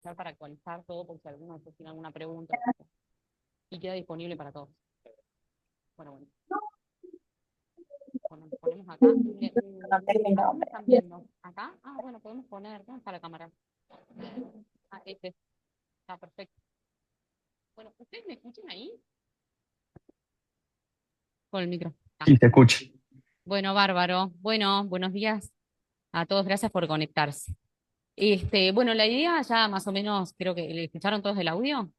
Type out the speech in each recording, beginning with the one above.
aprovechar para actualizar todo por si alguno de ustedes tiene alguna pregunta y queda disponible para todos. Bueno, bueno, ponemos acá. ¿A dónde están viendo? ¿Acá? Ah, bueno, podemos poner. ¿Dónde está la cámara? Ah, este. Está perfecto. Bueno, ¿ustedes me escuchan ahí? Con el micro. Ah. Sí, te escucho. Bueno, bárbaro. Bueno, buenos días a todos. Gracias por conectarse. Bueno, la idea ya más o menos, creo que le escucharon todos el audio,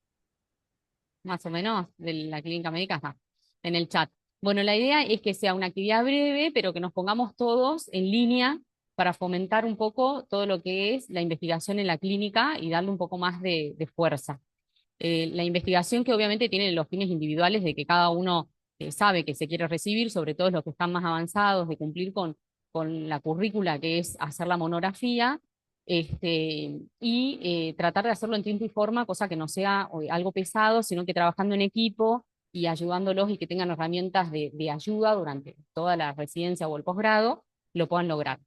más o menos, de la clínica médica, está en el chat. Bueno, la idea es que sea una actividad breve, pero que nos pongamos todos en línea para fomentar un poco todo lo que es la investigación en la clínica y darle un poco más de fuerza. La investigación que obviamente tiene los fines individuales de que cada uno sabe que se quiere recibir, sobre todo los que están más avanzados, de cumplir con la currícula que es hacer la monografía, tratar de hacerlo en tiempo y forma, cosa que no sea algo pesado, sino que trabajando en equipo y ayudándolos y que tengan herramientas de ayuda durante toda la residencia o el posgrado, lo puedan lograr.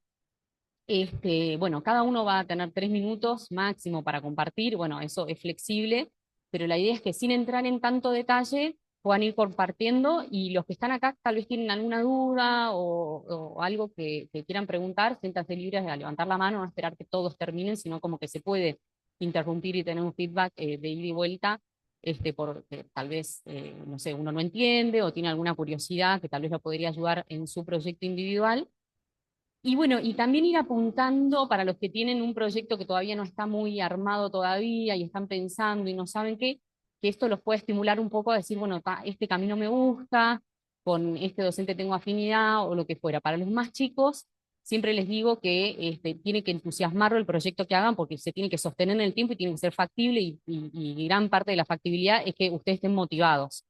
Bueno, cada uno va a tener 3 minutos máximo para compartir. Bueno, eso es flexible, pero la idea es que sin entrar en tanto detalle puedan ir compartiendo y los que están acá tal vez tienen alguna duda o algo que quieran preguntar, siéntanse libres de levantar la mano, no esperar que todos terminen, sino como que se puede interrumpir y tener un feedback de ida y vuelta, porque tal vez, no sé, uno no entiende o tiene alguna curiosidad que tal vez lo podría ayudar en su proyecto individual. Y bueno, y también ir apuntando para los que tienen un proyecto que todavía no está muy armado todavía y están pensando y no saben qué, que esto los puede estimular un poco a decir, bueno, este camino me gusta, con este docente tengo afinidad o lo que fuera. Para los más chicos, siempre les digo que tiene que entusiasmarlo el proyecto que hagan porque se tiene que sostener en el tiempo y tiene que ser factible y gran parte de la factibilidad es que ustedes estén motivados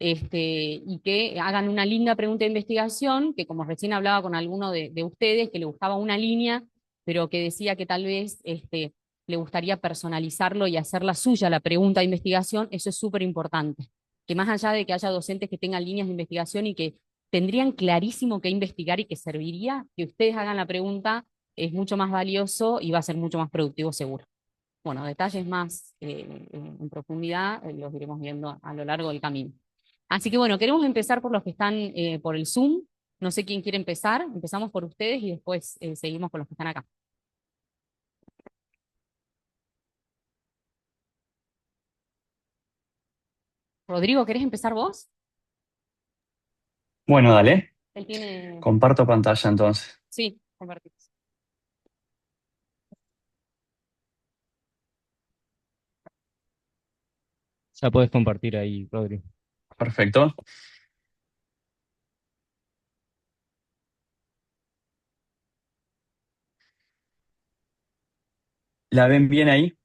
y que hagan una linda pregunta de investigación, que como recién hablaba con alguno de ustedes, que le gustaba una línea, pero que decía que tal vez le gustaría personalizarlo y hacer la suya la pregunta de investigación, eso es súper importante. Que más allá de que haya docentes que tengan líneas de investigación y que tendrían clarísimo qué investigar y que serviría, que ustedes hagan la pregunta es mucho más valioso y va a ser mucho más productivo seguro. Bueno, detalles más en profundidad los iremos viendo a lo largo del camino. Así que bueno, queremos empezar por los que están por el Zoom. No sé quién quiere empezar. Empezamos por ustedes y después seguimos con los que están acá. Rodrigo, ¿querés empezar vos? Bueno, dale. Él tiene... Comparto pantalla entonces. Sí, compartimos. Ya puedes compartir ahí, Rodri. Perfecto. ¿La ven bien ahí?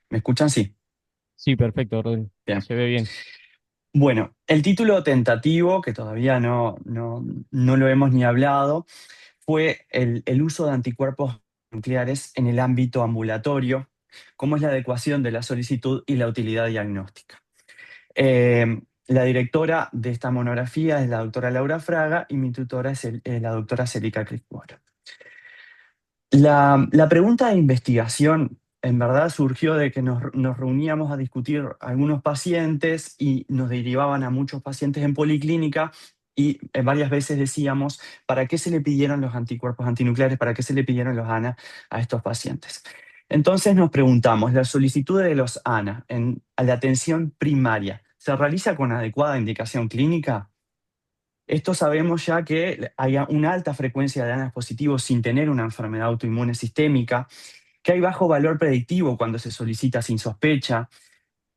¿Me escuchan? Sí. Sí, perfecto, Rodri. Bien. Se ve bien. Bueno, el título tentativo, que todavía no lo hemos ni hablado, fue el uso de anticuerpos nucleares en el ámbito ambulatorio, cómo es la adecuación de la solicitud y la utilidad diagnóstica. La directora de esta monografía es la doctora Laura Fraga y mi tutora es la doctora Celica Crispora. La pregunta de investigación en verdad surgió de que nos reuníamos a discutir algunos pacientes y nos derivaban a muchos pacientes en policlínica y varias veces decíamos, ¿para qué se le pidieron los anticuerpos antinucleares? ¿Para qué se le pidieron los ANA a estos pacientes? Entonces nos preguntamos, ¿la solicitud de los ANA a la atención primaria se realiza con adecuada indicación clínica? Esto sabemos ya que hay una alta frecuencia de ANAs positivos sin tener una enfermedad autoinmune sistémica, que hay bajo valor predictivo cuando se solicita sin sospecha,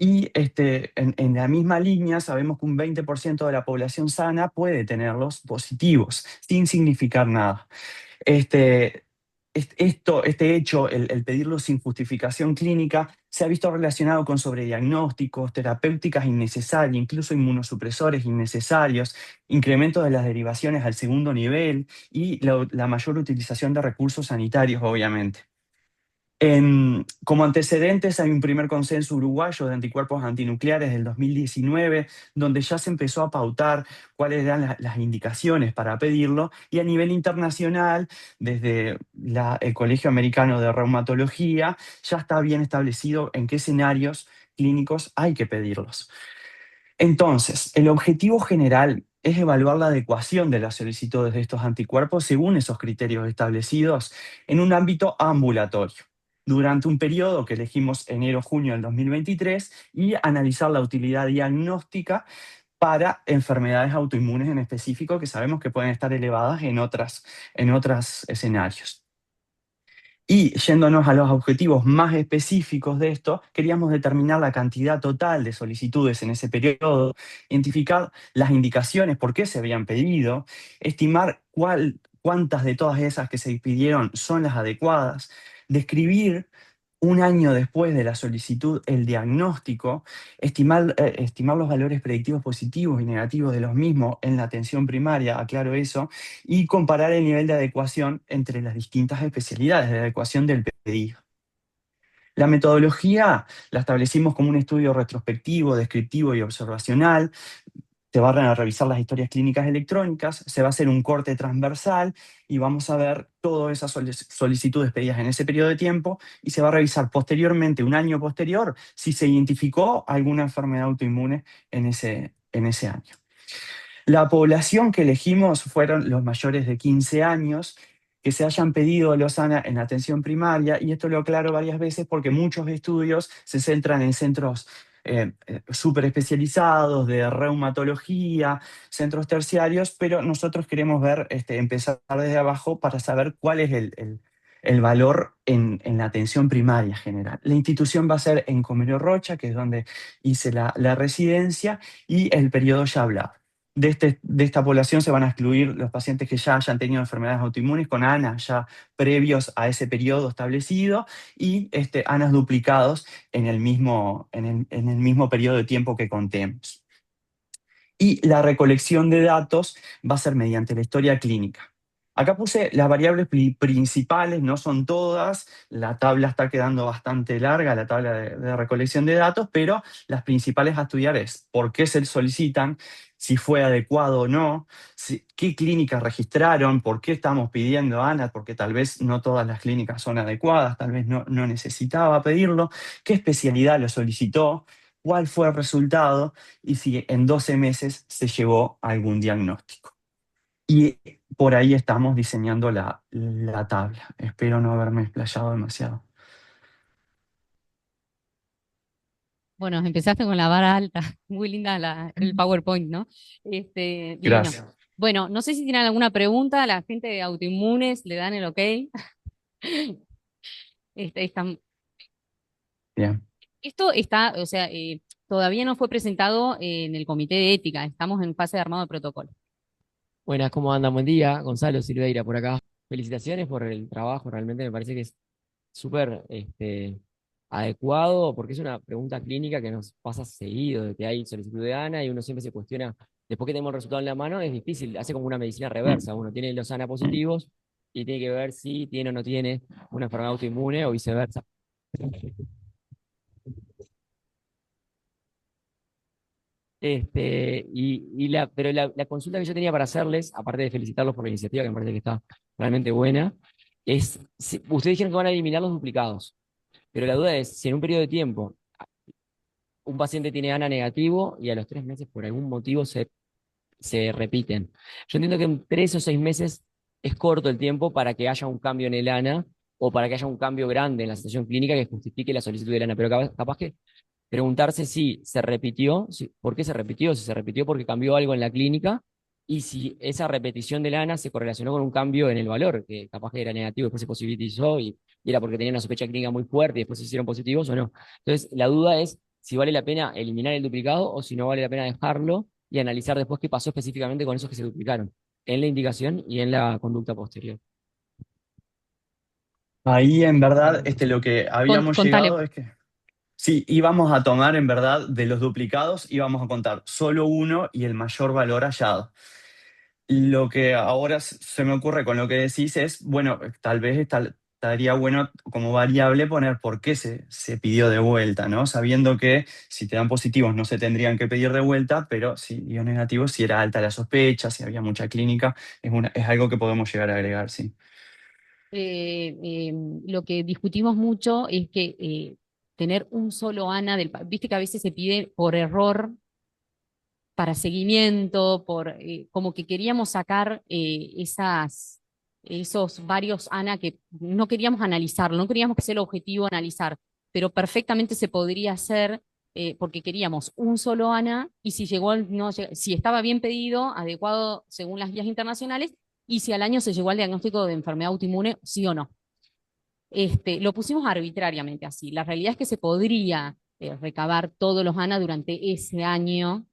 y en la misma línea sabemos que un 20% de la población sana puede tenerlos positivos, sin significar nada. Este, este hecho, el pedirlo sin justificación clínica, se ha visto relacionado con sobrediagnósticos, terapéuticas innecesarias, incluso inmunosupresores innecesarios, incremento de las derivaciones al segundo nivel y la mayor utilización de recursos sanitarios, obviamente. Como antecedentes, hay un primer consenso uruguayo de anticuerpos antinucleares del 2019, donde ya se empezó a pautar cuáles eran las indicaciones para pedirlo, y a nivel internacional, desde el Colegio Americano de Reumatología, ya está bien establecido en qué escenarios clínicos hay que pedirlos. Entonces, el objetivo general es evaluar la adecuación de las solicitudes de estos anticuerpos según esos criterios establecidos en un ámbito ambulatorio, durante un periodo que elegimos enero-junio del 2023, y analizar la utilidad diagnóstica para enfermedades autoinmunes en específico que sabemos que pueden estar elevadas en otros escenarios. Y yéndonos a los objetivos más específicos de esto, queríamos determinar la cantidad total de solicitudes en ese periodo, identificar las indicaciones, por qué se habían pedido, estimar cuántas de todas esas que se pidieron son las adecuadas, describir un año después de la solicitud el diagnóstico, estimar los valores predictivos positivos y negativos de los mismos en la atención primaria, aclaro eso, y comparar el nivel de adecuación entre las distintas especialidades de adecuación del pedido. La metodología la establecimos como un estudio retrospectivo, descriptivo y observacional. Se van a revisar las historias clínicas electrónicas, se va a hacer un corte transversal y vamos a ver todas esas solicitudes pedidas en ese periodo de tiempo, y se va a revisar posteriormente, un año posterior, si se identificó alguna enfermedad autoinmune en ese año. La población que elegimos fueron los mayores de 15 años que se hayan pedido Lozana en atención primaria, y esto lo aclaro varias veces porque muchos estudios se centran en centros súper especializados de reumatología, centros terciarios, pero nosotros queremos empezar desde abajo para saber cuál es el valor en la atención primaria general. La institución va a ser en Comerio Rocha, que es donde hice la residencia, y el periodo ya hablado. De esta población se van a excluir los pacientes que ya hayan tenido enfermedades autoinmunes con ANA ya previos a ese periodo establecido, y ANAs duplicados en el mismo periodo de tiempo que contemos. Y la recolección de datos va a ser mediante la historia clínica. Acá puse las variables principales, no son todas, la tabla está quedando bastante larga, la tabla de recolección de datos, pero las principales a estudiar es por qué se solicitan, si fue adecuado o no, qué clínicas registraron, por qué estamos pidiendo ANA, porque tal vez no todas las clínicas son adecuadas, tal vez no necesitaba pedirlo, qué especialidad lo solicitó, cuál fue el resultado y si en 12 meses se llevó a algún diagnóstico. Y por ahí estamos diseñando la tabla. Espero no haberme explayado demasiado. Bueno, empezaste con la vara alta, muy linda el PowerPoint, ¿no? Divino. Gracias. Bueno, no sé si tienen alguna pregunta, la gente de autoinmunes le dan el ok. Están. Bien. Esto está, o sea, todavía no fue presentado en el comité de ética, estamos en fase de armado de protocolo. Buenas, ¿cómo andan? Buen día. Gonzalo Silveira por acá. Felicitaciones por el trabajo, realmente me parece que es súper adecuado porque es una pregunta clínica que nos pasa seguido, de que hay solicitud de ANA y uno siempre se cuestiona, después que tenemos el resultado en la mano, es difícil, hace como una medicina reversa, uno tiene los ANA positivos y tiene que ver si tiene o no tiene una enfermedad autoinmune o viceversa. Pero la consulta que yo tenía para hacerles, aparte de felicitarlos por la iniciativa, que me parece que está realmente buena, es, ustedes dijeron que van a eliminar los duplicados, pero la duda es, si en un periodo de tiempo un paciente tiene ANA negativo y a los 3 meses por algún motivo se repiten. Yo entiendo que en 3 o 6 meses es corto el tiempo para que haya un cambio en el ANA o para que haya un cambio grande en la situación clínica que justifique la solicitud del ANA, pero capaz que preguntarse si se repitió, por qué se repitió, si se repitió porque cambió algo en la clínica y si esa repetición del ANA se correlacionó con un cambio en el valor, que capaz que era negativo, después se positivizó y era porque tenía una sospecha clínica muy fuerte y después se hicieron positivos o no. Entonces, la duda es si vale la pena eliminar el duplicado o si no vale la pena dejarlo y analizar después qué pasó específicamente con esos que se duplicaron en la indicación y en la conducta posterior. Ahí en verdad lo que habíamos Contale. llegado es que sí, íbamos a tomar en verdad de los duplicados, íbamos a contar solo uno y el mayor valor hallado. Lo que ahora se me ocurre con lo que decís es, bueno, tal vez estaría bueno como variable poner por qué se pidió de vuelta, ¿no? Sabiendo que si te dan positivos no se tendrían que pedir de vuelta, pero si dio negativos, si era alta la sospecha, si había mucha clínica, es algo que podemos llegar a agregar, sí. Lo que discutimos mucho es que tener un solo ANA viste que a veces se pide por error para seguimiento, como que queríamos sacar esos varios ANA que no queríamos analizarlo, no queríamos que sea el objetivo analizar, pero perfectamente se podría hacer porque queríamos un solo ANA y si llegó, no, si estaba bien pedido, adecuado según las guías internacionales, y si al año se llegó al diagnóstico de enfermedad autoinmune, sí o no. Lo pusimos arbitrariamente así. La realidad es que se podría recabar todos los ANA durante ese año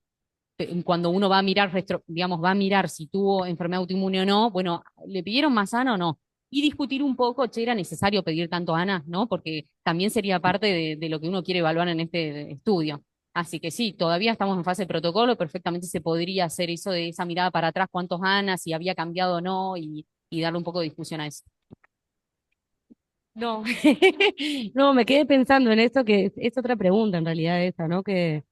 cuando uno va a mirar, digamos, va a mirar si tuvo enfermedad autoinmune o no, bueno, ¿le pidieron más ANA o no? Y discutir un poco, che, ¿era necesario pedir tanto ANA, no? Porque también sería parte de lo que uno quiere evaluar en este estudio. Así que sí, todavía estamos en fase de protocolo, perfectamente se podría hacer eso de esa mirada para atrás, cuántos ANA, si había cambiado o no, y darle un poco de discusión a eso. No, no, me quedé pensando en esto, que es otra pregunta en realidad esa, ¿no? Que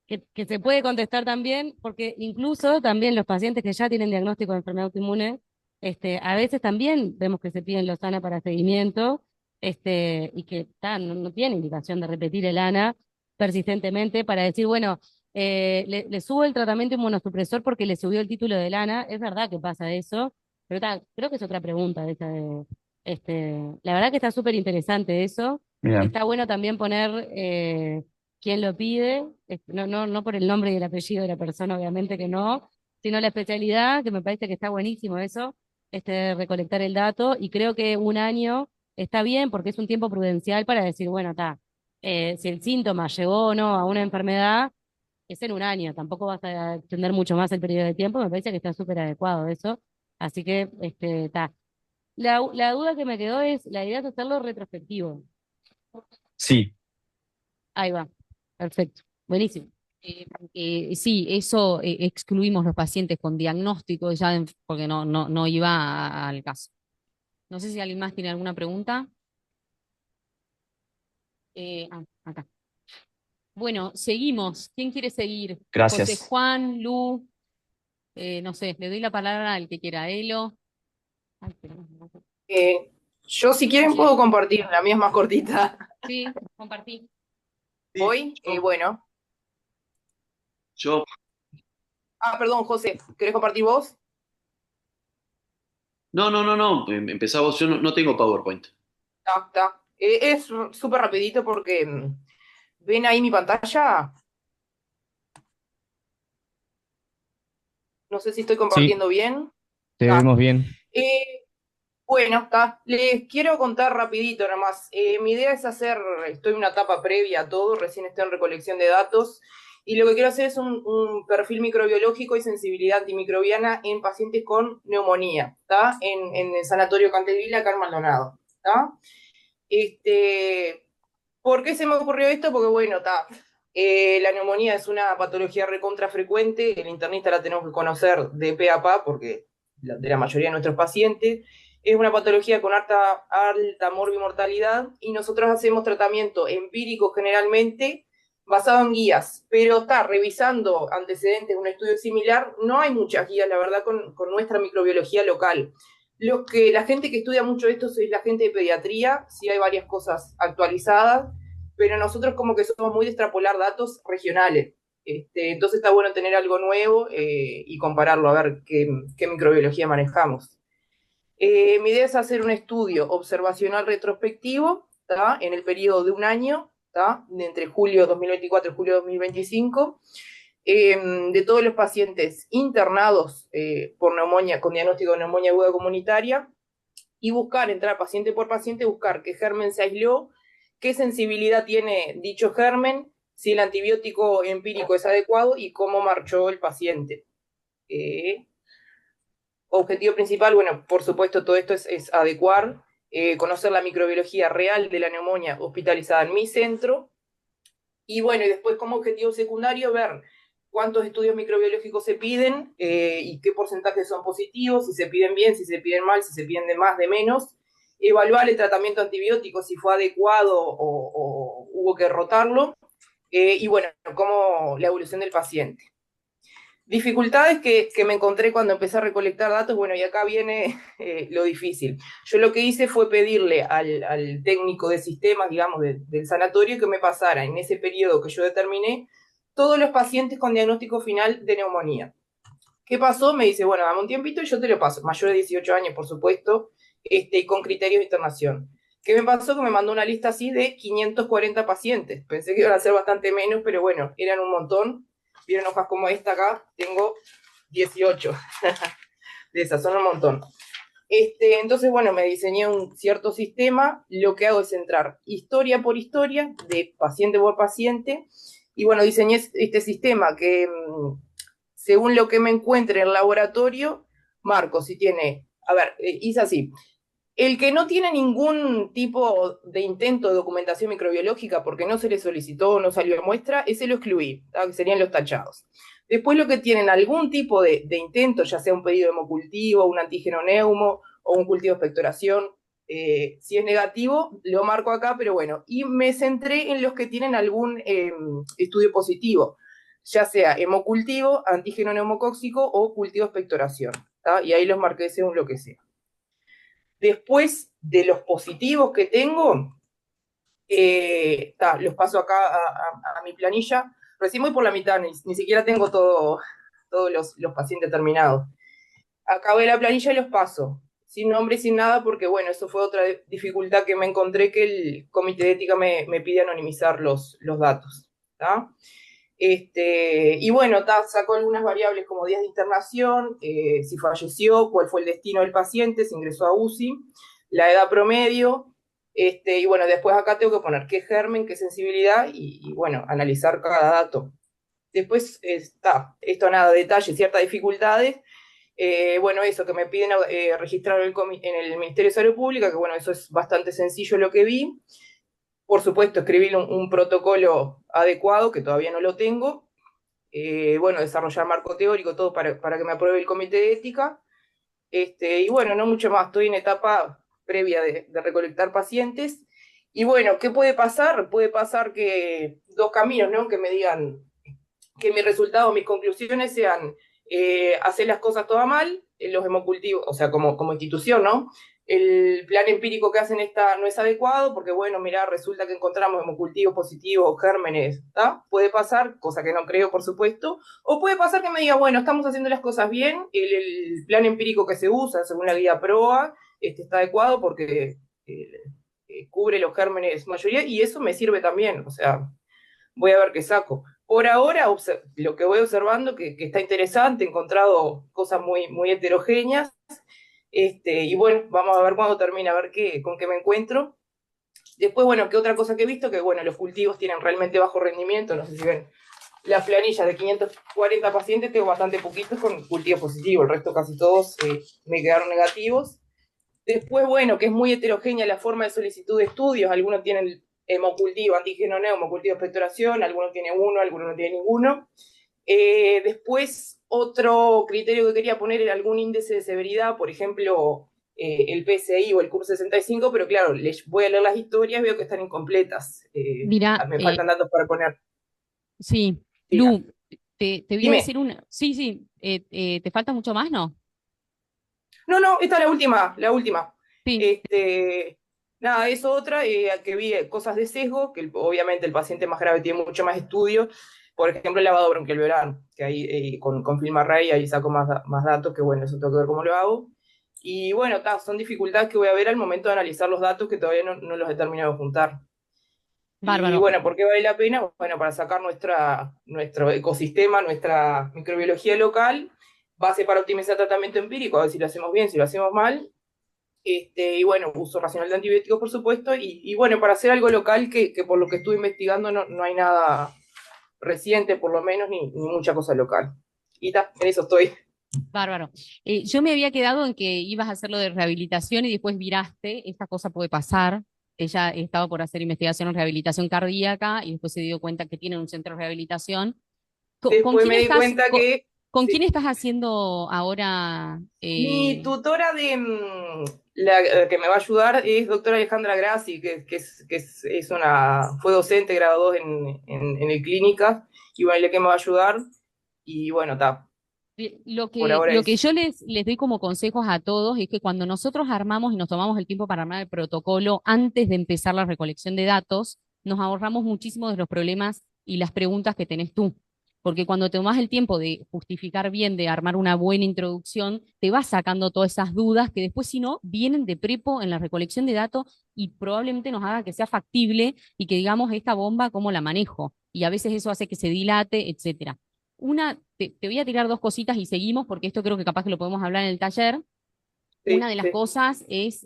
se puede contestar también, porque incluso también los pacientes que ya tienen diagnóstico de enfermedad autoinmune, a veces también vemos que se piden los ANA para seguimiento, y que no tiene indicación de repetir el ANA persistentemente para decir, bueno, le subo el tratamiento inmunosupresor porque le subió el título del ANA. Es verdad que pasa eso, pero creo que es otra pregunta esa la verdad que está súper interesante eso. Bien. Está bueno también poner quién lo pide, no por el nombre y el apellido de la persona, obviamente que no, sino la especialidad, que me parece que está buenísimo eso, recolectar el dato, y creo que un año está bien porque es un tiempo prudencial para decir, bueno, está, si el síntoma llegó o no a una enfermedad, es en un año, tampoco vas a extender mucho más el periodo de tiempo, me parece que está súper adecuado eso, así que, está. La duda que me quedó es, la idea es hacerlo retrospectivo. Sí, Ahí va, perfecto, buenísimo. Sí, eso excluimos los pacientes con diagnóstico ya, porque no iba al caso. No sé si alguien más tiene alguna pregunta. Acá. Bueno, seguimos. ¿Quién quiere seguir? José gracias. Juan, Lu, no sé, le doy la palabra al que quiera, Elo. Ay, Yo, si quieren, puedo compartir, la mía es más cortita. sí, compartí. Hoy, bueno. Yo, Perdón, José, ¿querés compartir vos? no, empezá vos, yo no tengo PowerPoint. Está. Es súper rapidito porque ven ahí mi pantalla. No sé si estoy Sí, compartiendo bien. te Está. vemos bien. Bueno, está. Les quiero contar rapidito nomás. Mi idea es estoy en una etapa previa a todo, recién estoy en recolección de datos, y lo que quiero hacer es un perfil microbiológico y sensibilidad antimicrobiana en pacientes con neumonía, ¿está? En el Sanatorio Cantevila, acá en Maldonado, ¿está? ¿Por qué se me ocurrió esto? Porque, bueno, está. La neumonía es una patología recontra frecuente, el internista la tenemos que conocer de pe a pa, porque de la mayoría de nuestros pacientes. Es una patología con alta morbimortalidad y nosotros hacemos tratamiento empírico generalmente basado en guías, pero está revisando antecedentes de un estudio similar, no hay muchas guías, la verdad, con nuestra microbiología local. La gente que estudia mucho esto es la gente de pediatría, sí hay varias cosas actualizadas, pero nosotros como que somos muy de extrapolar datos regionales. Entonces está bueno tener algo nuevo y compararlo, a ver qué microbiología manejamos. Mi idea es hacer un estudio observacional retrospectivo, ¿tá? En el periodo de un año, ¿tá? Entre julio 2024 y julio 2025, de todos los pacientes internados por neumonía, con diagnóstico de neumonía aguda comunitaria, y buscar, entrar paciente por paciente, buscar qué germen se aisló, qué sensibilidad tiene dicho germen, si el antibiótico empírico es adecuado y cómo marchó el paciente. Objetivo principal, bueno, por supuesto, todo esto es adecuar, conocer la microbiología real de la neumonía hospitalizada en mi centro, y bueno, y después como objetivo secundario ver cuántos estudios microbiológicos se piden y qué porcentajes son positivos, si se piden bien, si se piden mal, si se piden de más, de menos, evaluar el tratamiento antibiótico, si fue adecuado o hubo que rotarlo, y bueno, cómo la evolución del paciente. Dificultades que me encontré cuando empecé a recolectar datos, bueno, y acá viene lo difícil. Yo lo que hice fue pedirle al técnico de sistemas, digamos, del sanatorio, que me pasara en ese periodo que yo determiné todos los pacientes con diagnóstico final de neumonía. ¿Qué pasó? Me dice, bueno, dame un tiempito y yo te lo paso. Mayor de 18 años, por supuesto, con criterios de internación. ¿Qué me pasó? Que me mandó una lista así de 540 pacientes. Pensé que iban a ser bastante menos, pero bueno, eran un montón. Vieron hojas como esta acá, tengo 18 de esas, son un montón. Entonces, bueno, me diseñé un cierto sistema, lo que hago es entrar historia por historia, de paciente por paciente, y bueno, diseñé este sistema que, según lo que me encuentre en el laboratorio, marco si tiene, a ver, hice así, el que no tiene ningún tipo de intento de documentación microbiológica porque no se le solicitó, no salió de muestra, ese lo excluí, que serían los tachados. Después lo que tienen algún tipo de intento, ya sea un pedido de hemocultivo, un antígeno neumo o un cultivo de expectoración, si es negativo, lo marco acá, pero bueno, y me centré en los que tienen algún estudio positivo, ya sea hemocultivo, antígeno neumocóxico o cultivo de expectoración, y ahí los marqué según lo que sea. Después de los positivos que tengo, los paso acá a mi planilla. Recién voy por la mitad, ni siquiera tengo todos los pacientes terminados. Acabé la planilla y los paso, sin nombre y sin nada, porque bueno, eso fue otra dificultad que me encontré, que el comité de ética me pide anonimizar los datos. Y bueno, sacó algunas variables como días de internación, si falleció, cuál fue el destino del paciente, si ingresó a UCI, la edad promedio, y bueno, después acá tengo que poner qué germen, qué sensibilidad, y bueno, analizar cada dato. Después esto nada, detalles, ciertas dificultades, bueno, eso que me piden registrar en el Ministerio de Salud Pública, que bueno, eso es bastante sencillo lo que vi. Por supuesto, escribir un protocolo adecuado, que todavía no lo tengo. Bueno, desarrollar marco teórico, todo para que me apruebe el comité de ética. Y bueno, no mucho más, estoy en etapa previa de recolectar pacientes. Y bueno, ¿qué puede pasar? Puede pasar que dos caminos, ¿no? Que me digan que mis resultados, mis conclusiones sean hacer las cosas todas mal, los hemocultivos, o sea, como institución, ¿no? El plan empírico que hacen no es adecuado, porque bueno, mirá, resulta que encontramos hemocultivos positivos, gérmenes, puede pasar, cosa que no creo, por supuesto, o puede pasar que me diga, bueno, estamos haciendo las cosas bien, el plan empírico que se usa, según la guía PROA, está adecuado porque cubre los gérmenes mayoría, y eso me sirve también, o sea, voy a ver qué saco. Por ahora, lo que voy observando, que está interesante, he encontrado cosas muy, muy heterogéneas, y bueno, vamos a ver cuándo termina, a ver con qué me encuentro. Después, bueno, ¿qué otra cosa que he visto? Que bueno, los cultivos tienen realmente bajo rendimiento, no sé si ven las planillas de 540 pacientes, tengo bastante poquitos con cultivos positivos, el resto casi todos me quedaron negativos. Después, bueno, que es muy heterogénea la forma de solicitud de estudios, algunos tienen hemocultivo, antígeno neumo, cultivo de expectoración, algunos tienen uno, algunos no tienen ninguno. Después, otro criterio que quería poner era algún índice de severidad, por ejemplo, el PSI o el CUR 65, pero claro, voy a leer las historias, veo que están incompletas. Mira, me faltan datos para poner. Sí, Diga. Lu, te voy a Dime. decir una. Sí, ¿te falta mucho más, no? No, esta es la última. Sí. Nada, es otra, que vi cosas de sesgo, que obviamente el paciente más grave tiene mucho más estudios, por ejemplo, el lavado bronquialveolar, que ahí con FilmArray ahí saco más datos, que bueno, eso tengo que ver cómo lo hago. Y bueno, son dificultades que voy a ver al momento de analizar los datos, que todavía no los he terminado de juntar. Bárbaro. Y bueno, ¿por qué vale la pena? Bueno, para sacar nuestro ecosistema, nuestra microbiología local, base para optimizar tratamiento empírico, a ver si lo hacemos bien, si lo hacemos mal. Y bueno, uso racional de antibióticos, por supuesto, y bueno, para hacer algo local, que por lo que estuve investigando no hay nada reciente, por lo menos, ni mucha cosa local. Y en eso estoy. Bárbaro. Yo me había quedado en que ibas a hacer lo de rehabilitación y después viraste, esta cosa puede pasar. Ella estaba por hacer investigación en rehabilitación cardíaca y después se dio cuenta que tiene un centro de rehabilitación. ¿Con Después quién me di estás? cuenta que ¿Con Sí. quién estás haciendo ahora? Mi tutora la que me va a ayudar es doctora Alejandra Grassi, fue docente grado 2 en el Clínica, y bueno, ella que me va a ayudar, y bueno, está, por ahora Lo que es. yo les doy como consejos a todos es que cuando nosotros armamos y nos tomamos el tiempo para armar el protocolo antes de empezar la recolección de datos, nos ahorramos muchísimo de los problemas y las preguntas que tenés tú. Porque cuando te tomas el tiempo de justificar bien, de armar una buena introducción, te vas sacando todas esas dudas que después, si no, vienen de prepo en la recolección de datos y probablemente nos haga que sea factible y que digamos, esta bomba, ¿cómo la manejo? Y a veces eso hace que se dilate, etcétera. Te voy a tirar dos cositas y seguimos, porque esto creo que capaz que lo podemos hablar en el taller. Una Sí, de las sí. cosas es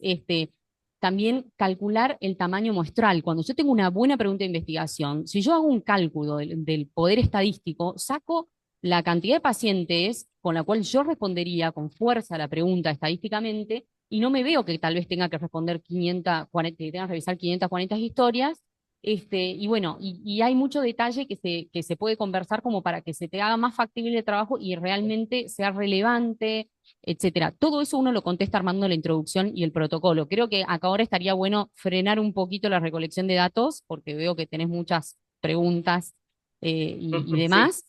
también calcular el tamaño muestral. Cuando yo tengo una buena pregunta de investigación, si yo hago un cálculo del poder estadístico, saco la cantidad de pacientes con la cual yo respondería con fuerza la pregunta estadísticamente y no me veo que tal vez tenga que responder 540, que tenga que revisar 540 historias. Y bueno, y hay mucho detalle que se puede conversar como para que se te haga más factible el trabajo y realmente sea relevante, etcétera. Todo eso uno lo contesta armando la introducción y el protocolo. Creo que acá ahora estaría bueno frenar un poquito la recolección de datos, porque veo que tenés muchas preguntas y Sí. demás.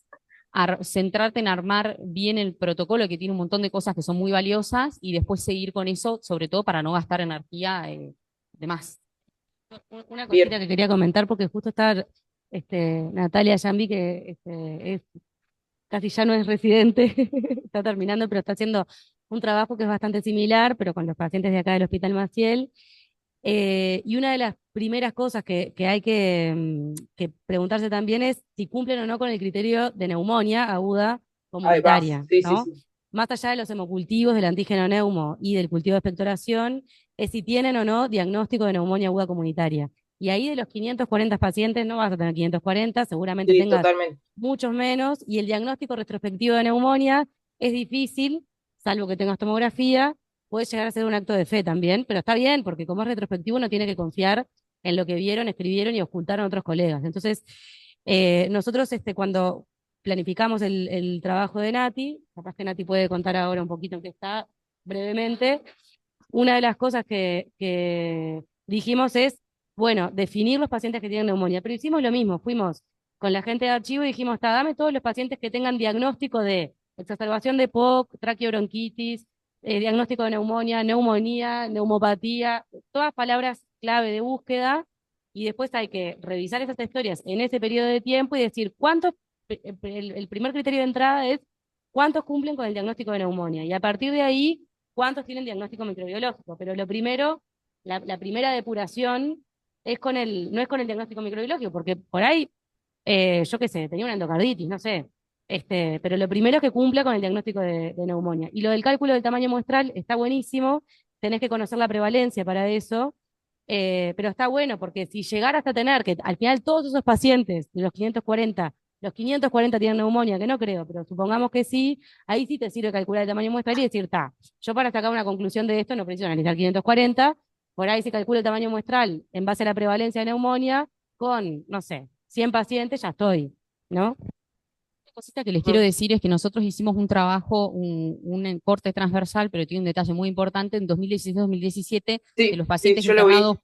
Centrarte en armar bien el protocolo, que tiene un montón de cosas que son muy valiosas, y después seguir con eso, sobre todo para no gastar energía de más. Una cosita Bien. que quería comentar, porque justo está Natalia Jambi, que casi ya no es residente, está terminando, pero está haciendo un trabajo que es bastante similar, pero con los pacientes de acá del Hospital Maciel. Y una de las primeras cosas que hay que preguntarse también es si cumplen o no con el criterio de neumonía aguda Ahí va. comunitaria, Sí, sí, ¿no? sí. Más allá de los hemocultivos del antígeno neumo y del cultivo de expectoración, es si tienen o no diagnóstico de neumonía aguda comunitaria. Y ahí de los 540 pacientes no vas a tener 540, seguramente Sí, tengas totalmente. muchos menos, y el diagnóstico retrospectivo de neumonía es difícil, salvo que tengas tomografía, puede llegar a ser un acto de fe también, pero está bien, porque como es retrospectivo uno tiene que confiar en lo que vieron, escribieron y ocultaron otros colegas. Entonces, nosotros cuando planificamos el trabajo de Nati, capaz que Nati puede contar ahora un poquito en qué está brevemente, una de las cosas que dijimos es, bueno, definir los pacientes que tienen neumonía, pero hicimos lo mismo, fuimos con la gente de archivo y dijimos, dame todos los pacientes que tengan diagnóstico de exacerbación de POC, traqueobronquitis, diagnóstico de neumonía, neumonía, neumopatía, todas palabras clave de búsqueda, y después hay que revisar esas historias en ese periodo de tiempo y decir cuántos, el primer criterio de entrada es cuántos cumplen con el diagnóstico de neumonía, y a partir de ahí cuántos tienen diagnóstico microbiológico, pero lo primero, la primera depuración no es con el diagnóstico microbiológico, porque por ahí, yo qué sé, tenía una endocarditis, no sé, pero lo primero es que cumpla con el diagnóstico de neumonía. Y lo del cálculo del tamaño muestral está buenísimo, tenés que conocer la prevalencia para eso, pero está bueno porque si llegaras a tener que al final todos esos pacientes de los 540 tienen neumonía, que no creo, pero supongamos que sí, ahí sí te sirve calcular el tamaño muestral y decir, yo para sacar una conclusión de esto no preciso analizar 540, por ahí se calcula el tamaño muestral en base a la prevalencia de neumonía con, no sé, 100 pacientes, ya estoy, ¿no? Una cosita que les quiero decir es que nosotros hicimos un trabajo, un corte transversal, pero tiene un detalle muy importante, en 2016-2017, de Sí, los sí, pacientes yo lo internados vi.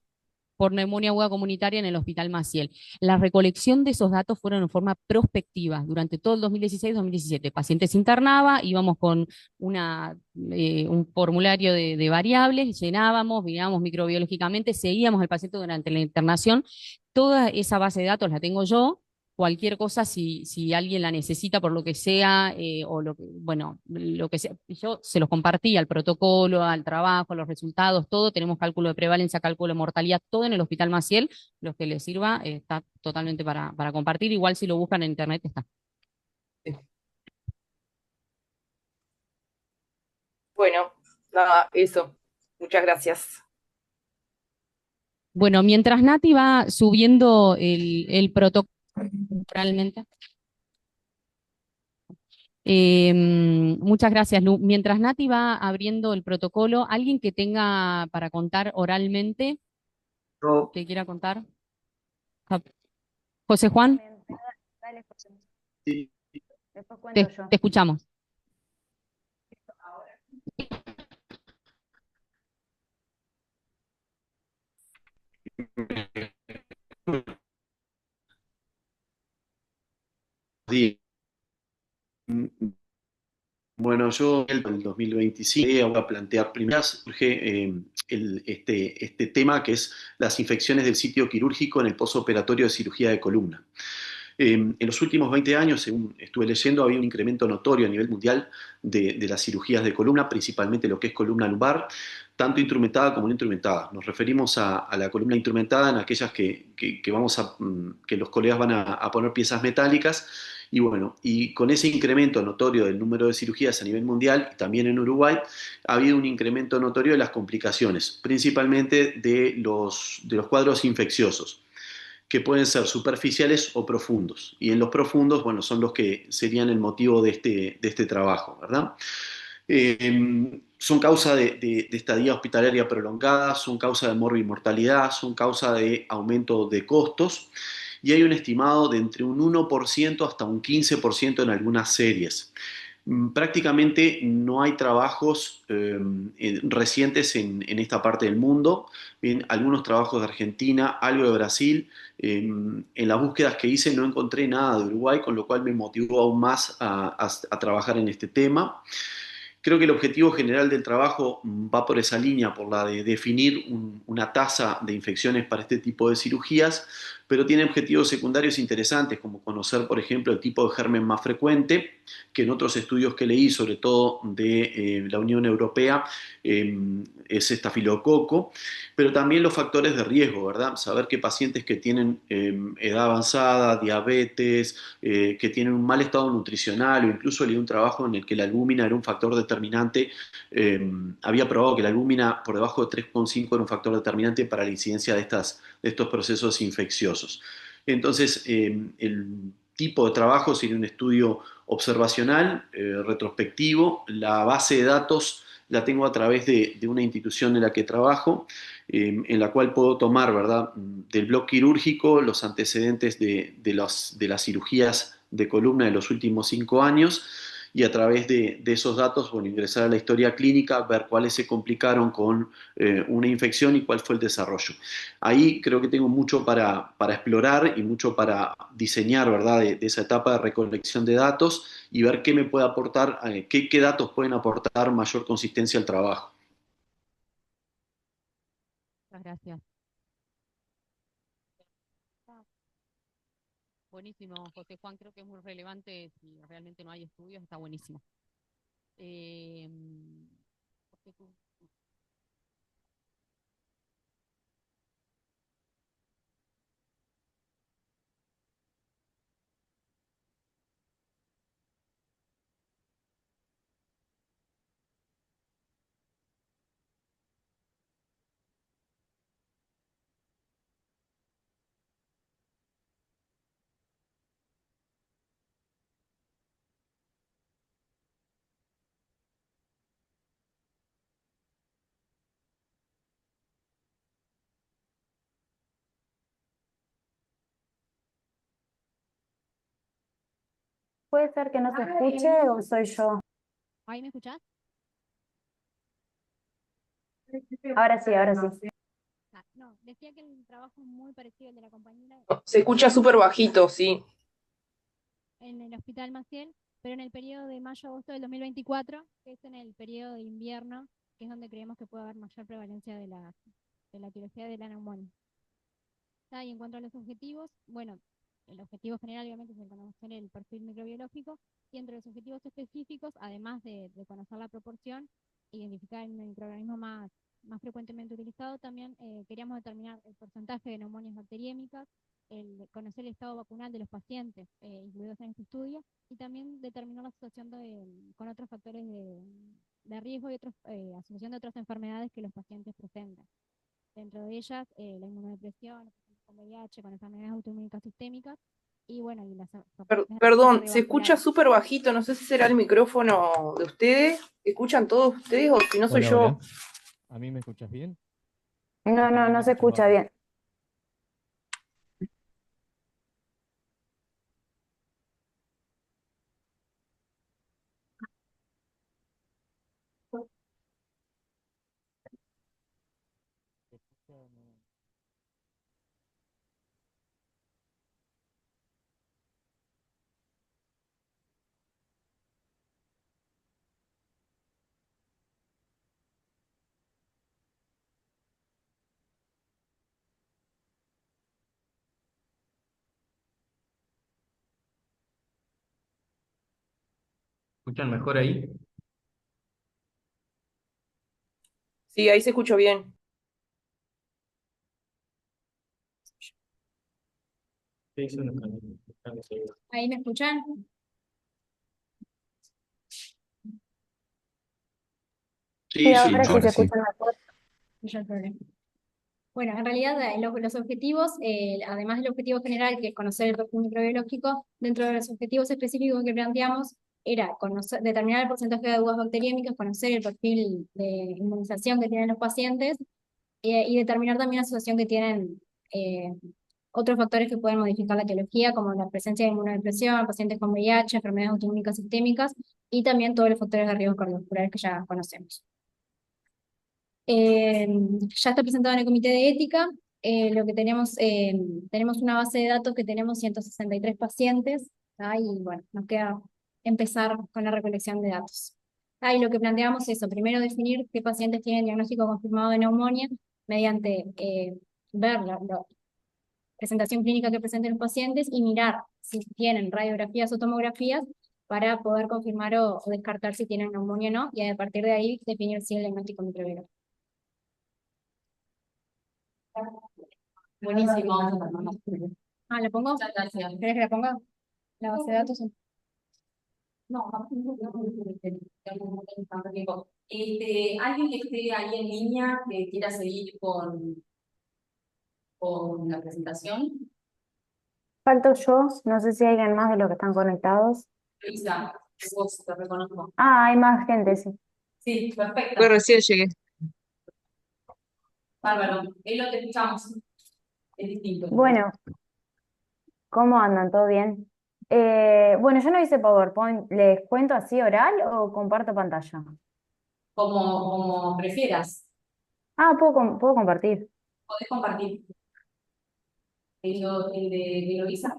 por neumonía aguda comunitaria en el Hospital Maciel. La recolección de esos datos fueron en forma prospectiva durante todo el 2016-2017. Pacientes se internaba, íbamos con un formulario de variables, llenábamos, mirábamos microbiológicamente, seguíamos al paciente durante la internación. Toda esa base de datos la tengo yo. Cualquier cosa, si alguien la necesita por lo que sea, o bueno, lo que sea, yo se los compartí al protocolo, al trabajo, a los resultados, todo, tenemos cálculo de prevalencia, cálculo de mortalidad, todo en el Hospital Maciel, los que les sirva, está totalmente para compartir, igual si lo buscan en internet está. Bueno, nada, eso. Muchas gracias. Bueno, mientras Nati va subiendo el protocolo, realmente. Muchas gracias, Lu. Mientras Nati va abriendo el protocolo, ¿alguien que tenga para contar oralmente, Yo, que quiera contar? José Juan, Dale, José. Sí, Después cuento te yo. escuchamos. Bueno, yo en el 2025 voy a plantear primero, surge este tema que es las infecciones del sitio quirúrgico en el postoperatorio de cirugía de columna. En los últimos 20 años, según estuve leyendo, había un incremento notorio a nivel mundial de las cirugías de columna, principalmente lo que es columna lumbar, tanto instrumentada como no instrumentada. Nos referimos a la columna instrumentada en aquellas que los colegas van a poner piezas metálicas. Y bueno, y con ese incremento notorio del número de cirugías a nivel mundial, y también en Uruguay, ha habido un incremento notorio de las complicaciones, principalmente de los cuadros infecciosos, que pueden ser superficiales o profundos. Y en los profundos, bueno, son los que serían el motivo de este trabajo, ¿verdad? Son causa de estadía hospitalaria prolongada, son causa de morbimortalidad, son causa de aumento de costos, y hay un estimado de entre un 1% hasta un 15% en algunas series. Prácticamente no hay trabajos recientes en esta parte del mundo. Bien, algunos trabajos de Argentina, algo de Brasil. En las búsquedas que hice no encontré nada de Uruguay, con lo cual me motivó aún más a trabajar en este tema. Creo que el objetivo general del trabajo va por esa línea, por la de definir una tasa de infecciones para este tipo de cirugías, pero tiene objetivos secundarios interesantes, como conocer, por ejemplo, el tipo de germen más frecuente, que en otros estudios que leí, sobre todo de la Unión Europea, es estafilococo, pero también los factores de riesgo, ¿verdad? Saber que pacientes que tienen edad avanzada, diabetes, que tienen un mal estado nutricional, o incluso leí un trabajo en el que la albúmina era un factor determinante. Había probado que la albúmina por debajo de 3,5 era un factor determinante para la incidencia de estos procesos infecciosos. Entonces, el tipo de trabajo sería un estudio observacional, retrospectivo. La base de datos la tengo a través de una institución en la que trabajo, en la cual puedo tomar, ¿verdad?, del blog quirúrgico los antecedentes de las cirugías de columna de los últimos 5 años, y a través de esos datos, bueno, ingresar a la historia clínica, ver cuáles se complicaron con una infección y cuál fue el desarrollo. Ahí creo que tengo mucho para explorar y mucho para diseñar, ¿verdad?, de esa etapa de recolección de datos, y ver qué me puede aportar, qué datos pueden aportar mayor consistencia al trabajo. Muchas gracias. Buenísimo, José Juan, creo que es muy relevante. Si realmente no hay estudios, está buenísimo. Eh, José, Puede ser que no se escuche o soy yo. ¿Ahí me escuchás? Ahora sí, ahora sí. No, decía que el trabajo es muy parecido al de la compañera Se escucha súper bajito, sí. en el Hospital Maciel, pero en el periodo de mayo-agosto del 2024, que es en el periodo de invierno, que es donde creemos que puede haber mayor prevalencia de la etiología de la neumonía. Y en cuanto a los objetivos, bueno, el objetivo general obviamente es el conocer el perfil microbiológico, y entre los objetivos específicos, además de conocer la proporción, identificar el microorganismo más frecuentemente utilizado, también queríamos determinar el porcentaje de neumonias bacteriémicas, conocer el estado vacunal de los pacientes incluidos en este estudio, y también determinar la asociación con otros factores de riesgo y asociación de otras enfermedades que los pacientes presentan. Dentro de ellas, la inmunodepresión, con VIH, con enfermedades autoinmunes sistémicas, y bueno, y las Perdón, se escucha cardiovasculares. súper bajito, no sé si será el micrófono de ustedes. ¿Escuchan todos ustedes o si no soy Hola, yo? hola. ¿A mí me escuchas bien? No, no, no se escucha bien. ¿Escuchan mejor ahí? Sí, ahí se escuchó bien. ¿Ahí me escuchan? Sí, Sí, ahora sí se Ahora sí. escucha mejor. No hay problema. Bueno, en realidad los objetivos, además del objetivo general, que es conocer el perfil microbiológico, dentro de los objetivos específicos que planteamos era determinar el porcentaje de aguas bacteriémicas, conocer el perfil de inmunización que tienen los pacientes y determinar también la asociación que tienen otros factores que pueden modificar la etiología, como la presencia de inmunodepresión, pacientes con VIH, enfermedades autoinmunes sistémicas y también todos los factores de riesgo cardiovasculares que ya conocemos. Ya está presentado en el comité de ética. Lo que tenemos una base de datos que tenemos 163 pacientes, ¿tá? Y bueno, nos queda empezar con la recolección de datos. Y lo que planteamos es eso, primero definir qué pacientes tienen diagnóstico confirmado de neumonía mediante ver la presentación clínica que presenten los pacientes y mirar si tienen radiografías o tomografías para poder confirmar o descartar si tienen neumonía o no, y a partir de ahí definir si el diagnóstico microbiológico. Buenísimo. ¿La pongo? Muchas gracias. ¿Querés que la ponga? La base de datos. No, ¿Alguien que esté ahí en línea que quiera seguir con la presentación? Falto yo, no sé si hay alguien más de los que están conectados. Luisa, vos te reconozco. Ah, hay más gente, sí. Sí, perfecto. Pues recién llegué. Bárbaro. Es lo que escuchamos. Es distinto. Bueno, ¿cómo andan? ¿Todo bien? Bueno, yo no hice PowerPoint. ¿Les cuento así oral o comparto pantalla? Como prefieras. Ah, puedo compartir. Podés compartir. El de Luisa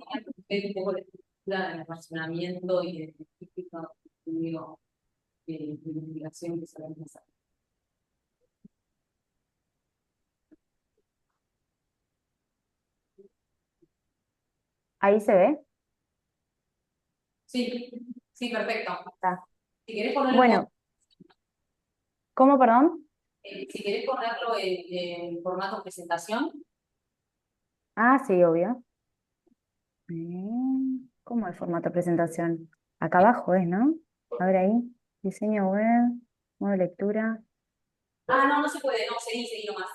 tiene un poco de estructura de razonamiento y de científico, de investigación que sabemos hacer. ¿Ahí se ve? Sí, sí, perfecto. Está. Si querés ponerlo, Bueno, ¿cómo, perdón? si querés ponerlo en formato presentación, Ah, sí, obvio. ¿Cómo el formato de presentación? Acá abajo es, ¿no? A ver ahí. Diseño web, modo de lectura. no se puede, no, seguí nomás.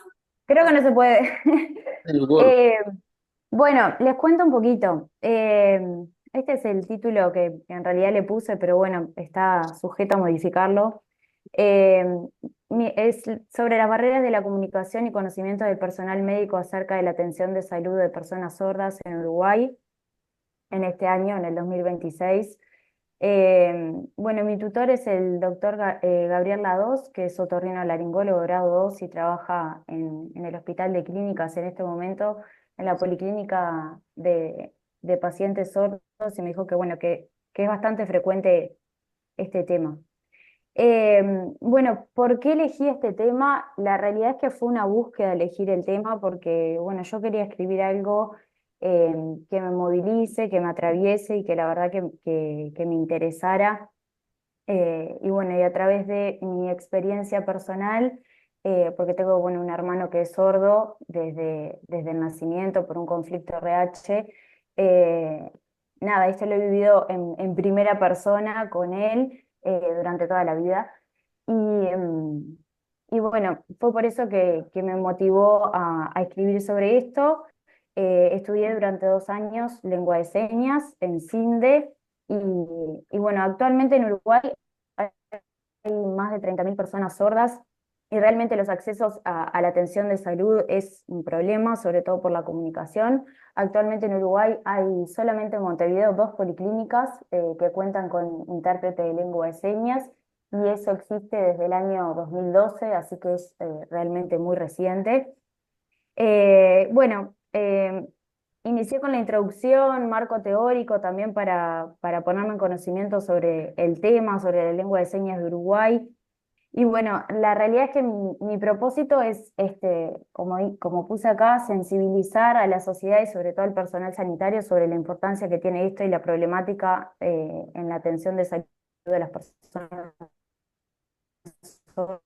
Creo que no se puede. El Word. Bueno, les cuento un poquito. Este es el título que en realidad le puse, pero bueno, está sujeto a modificarlo. Eh, es sobre las barreras de la comunicación y conocimiento del personal médico acerca de la atención de salud de personas sordas en Uruguay en este año, en el 2026. Bueno, mi tutor es el doctor Gabriel Lados, que es otorrinolaringólogo grado 2 y trabaja en el Hospital de Clínicas en este momento, en la Policlínica de Pacientes Sordos, y me dijo que, bueno, que es bastante frecuente este tema. Bueno, ¿por qué elegí este tema? La realidad es que fue una búsqueda elegir el tema porque, bueno, yo quería escribir algo que me movilice, que me atraviese y que la verdad que me interesara. Y bueno, y a través de mi experiencia personal, porque tengo, bueno, un hermano que es sordo desde el nacimiento por un conflicto RH, eh, nada, esto lo he vivido en primera persona con él durante toda la vida. Y bueno, fue por eso que me motivó a escribir sobre esto. Estudié durante 2 años lengua de señas en CINDE y bueno, actualmente en Uruguay hay más de 30.000 personas sordas y realmente los accesos a la atención de salud es un problema, sobre todo por la comunicación. Actualmente en Uruguay hay solamente en Montevideo 2 policlínicas que cuentan con intérprete de lengua de señas y eso existe desde el año 2012, así que es realmente muy reciente. Bueno, inicié con la introducción, marco teórico también para ponerme en conocimiento sobre el tema, sobre la lengua de señas de Uruguay. Y bueno, la realidad es que mi propósito es, como puse acá, sensibilizar a la sociedad y sobre todo al personal sanitario sobre la importancia que tiene esto y la problemática en la atención de salud de las personas sordas,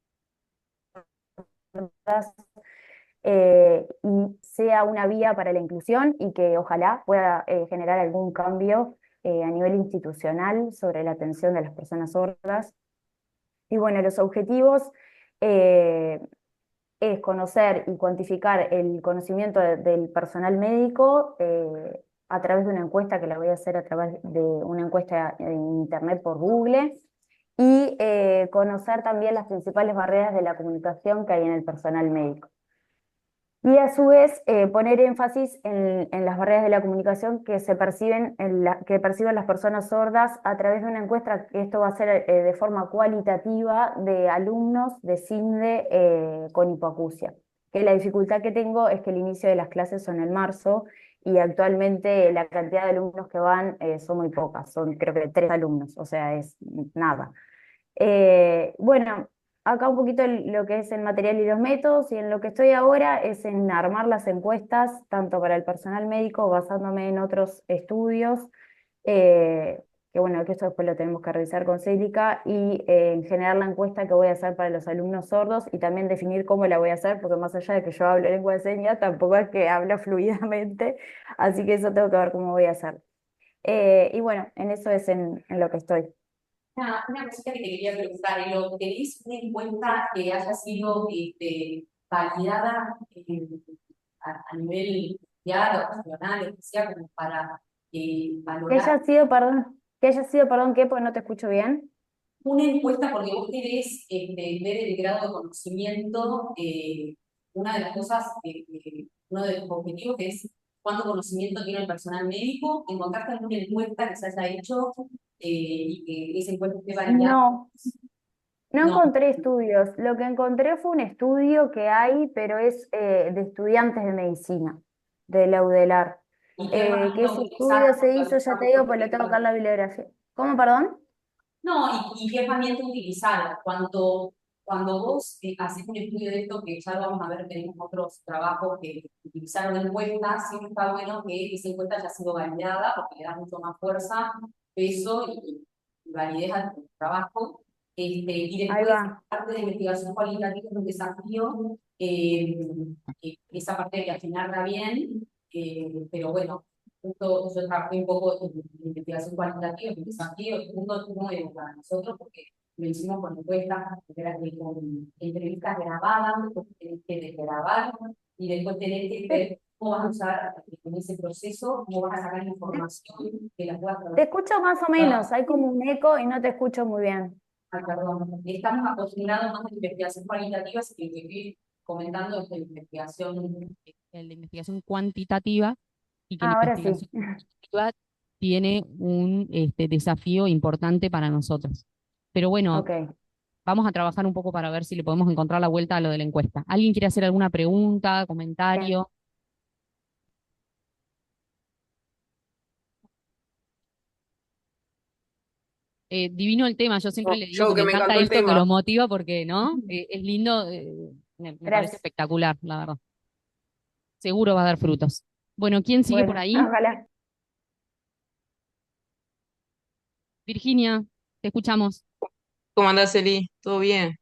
y sea una vía para la inclusión y que ojalá pueda generar algún cambio a nivel institucional sobre la atención de las personas sordas. Y bueno, los objetivos eh, es conocer y cuantificar el conocimiento del personal médico a través de una encuesta que la voy a hacer a través de una encuesta en internet por Google, y conocer también las principales barreras de la comunicación que hay en el personal médico. Y a su vez poner énfasis en las barreras de la comunicación que se perciben que perciben las personas sordas a través de una encuesta, que esto va a ser de forma cualitativa, de alumnos de CINDE con hipoacusia. Que la dificultad que tengo es que el inicio de las clases son en marzo y actualmente la cantidad de alumnos que van son muy pocas, son creo que 3 alumnos, o sea, es nada. Bueno, acá un poquito lo que es el material y los métodos, y en lo que estoy ahora es en armar las encuestas, tanto para el personal médico, basándome en otros estudios, eh, que bueno, que esto después lo tenemos que revisar con Célica, y en generar la encuesta que voy a hacer para los alumnos sordos, y también definir cómo la voy a hacer, porque más allá de que yo hablo lengua de señas, tampoco es que hablo fluidamente, así que eso tengo que ver cómo voy a hacer. Y bueno, en eso es en lo que estoy. Una cosita que te quería preguntar, ¿tenéis una encuesta que haya sido validada a nivel mundial o nacional, o sea, como para Que valorar haya sido, perdón, ¿qué? Porque no te escucho bien. una encuesta porque vos querés ver el grado de conocimiento? Una de las cosas, uno de los objetivos que es cuánto conocimiento tiene el personal médico. ¿Encontraste alguna encuesta que se haya hecho y que esa encuesta esté validada? No, no No. encontré estudios. Lo que encontré fue un estudio que hay, pero es de estudiantes de medicina, de la UDELAR. ¿Y qué Que herramienta ese estudio se hizo, ya te digo, pues lo tengo acá en la bibliografía. ¿Cómo, perdón? No, y qué herramienta utilizar. Cuando vos haces un estudio de esto, que ya lo vamos a ver, tenemos otros trabajos que utilizaron encuestas, siempre está bueno que esa encuesta haya sido validada, porque le da mucho más fuerza, peso y validez a tu trabajo. Y Ahí después, va. parte de investigación cualitativa es un desafío, esa parte de afinarla bien, pero bueno, justo yo trabajé un poco en investigación cualitativa, en desafío, es un punto nuevo para nosotros, porque lo hicimos con encuestas, con entrevistas grabadas, después tenés que grabar, y después tenés que ver cómo vas a usar en ese proceso, cómo vas a sacar información que la puedas Te trabajar. escucho más o menos, hay como un eco y no te escucho muy bien. Perdón, estamos acostumbrados más a la investigación cualitativa, así que lo que estoy comentando es la investigación cuantitativa, y que la Ahora sí. investigación cuantitativa tiene un desafío importante para nosotros. Pero bueno, Ok. vamos a trabajar un poco para ver si le podemos encontrar la vuelta a lo de la encuesta. ¿Alguien quiere hacer alguna pregunta, comentario? Divino el tema, yo siempre le digo Yo que me que me encanta encantó el esto, que lo tema. motiva porque, ¿no? Es lindo, me parece Gracias. espectacular, la verdad. Seguro va a dar frutos. Bueno, ¿quién sigue por Bueno, ahí? ojalá. Virginia, te escuchamos. ¿Cómo andás, Eli? ¿Todo bien?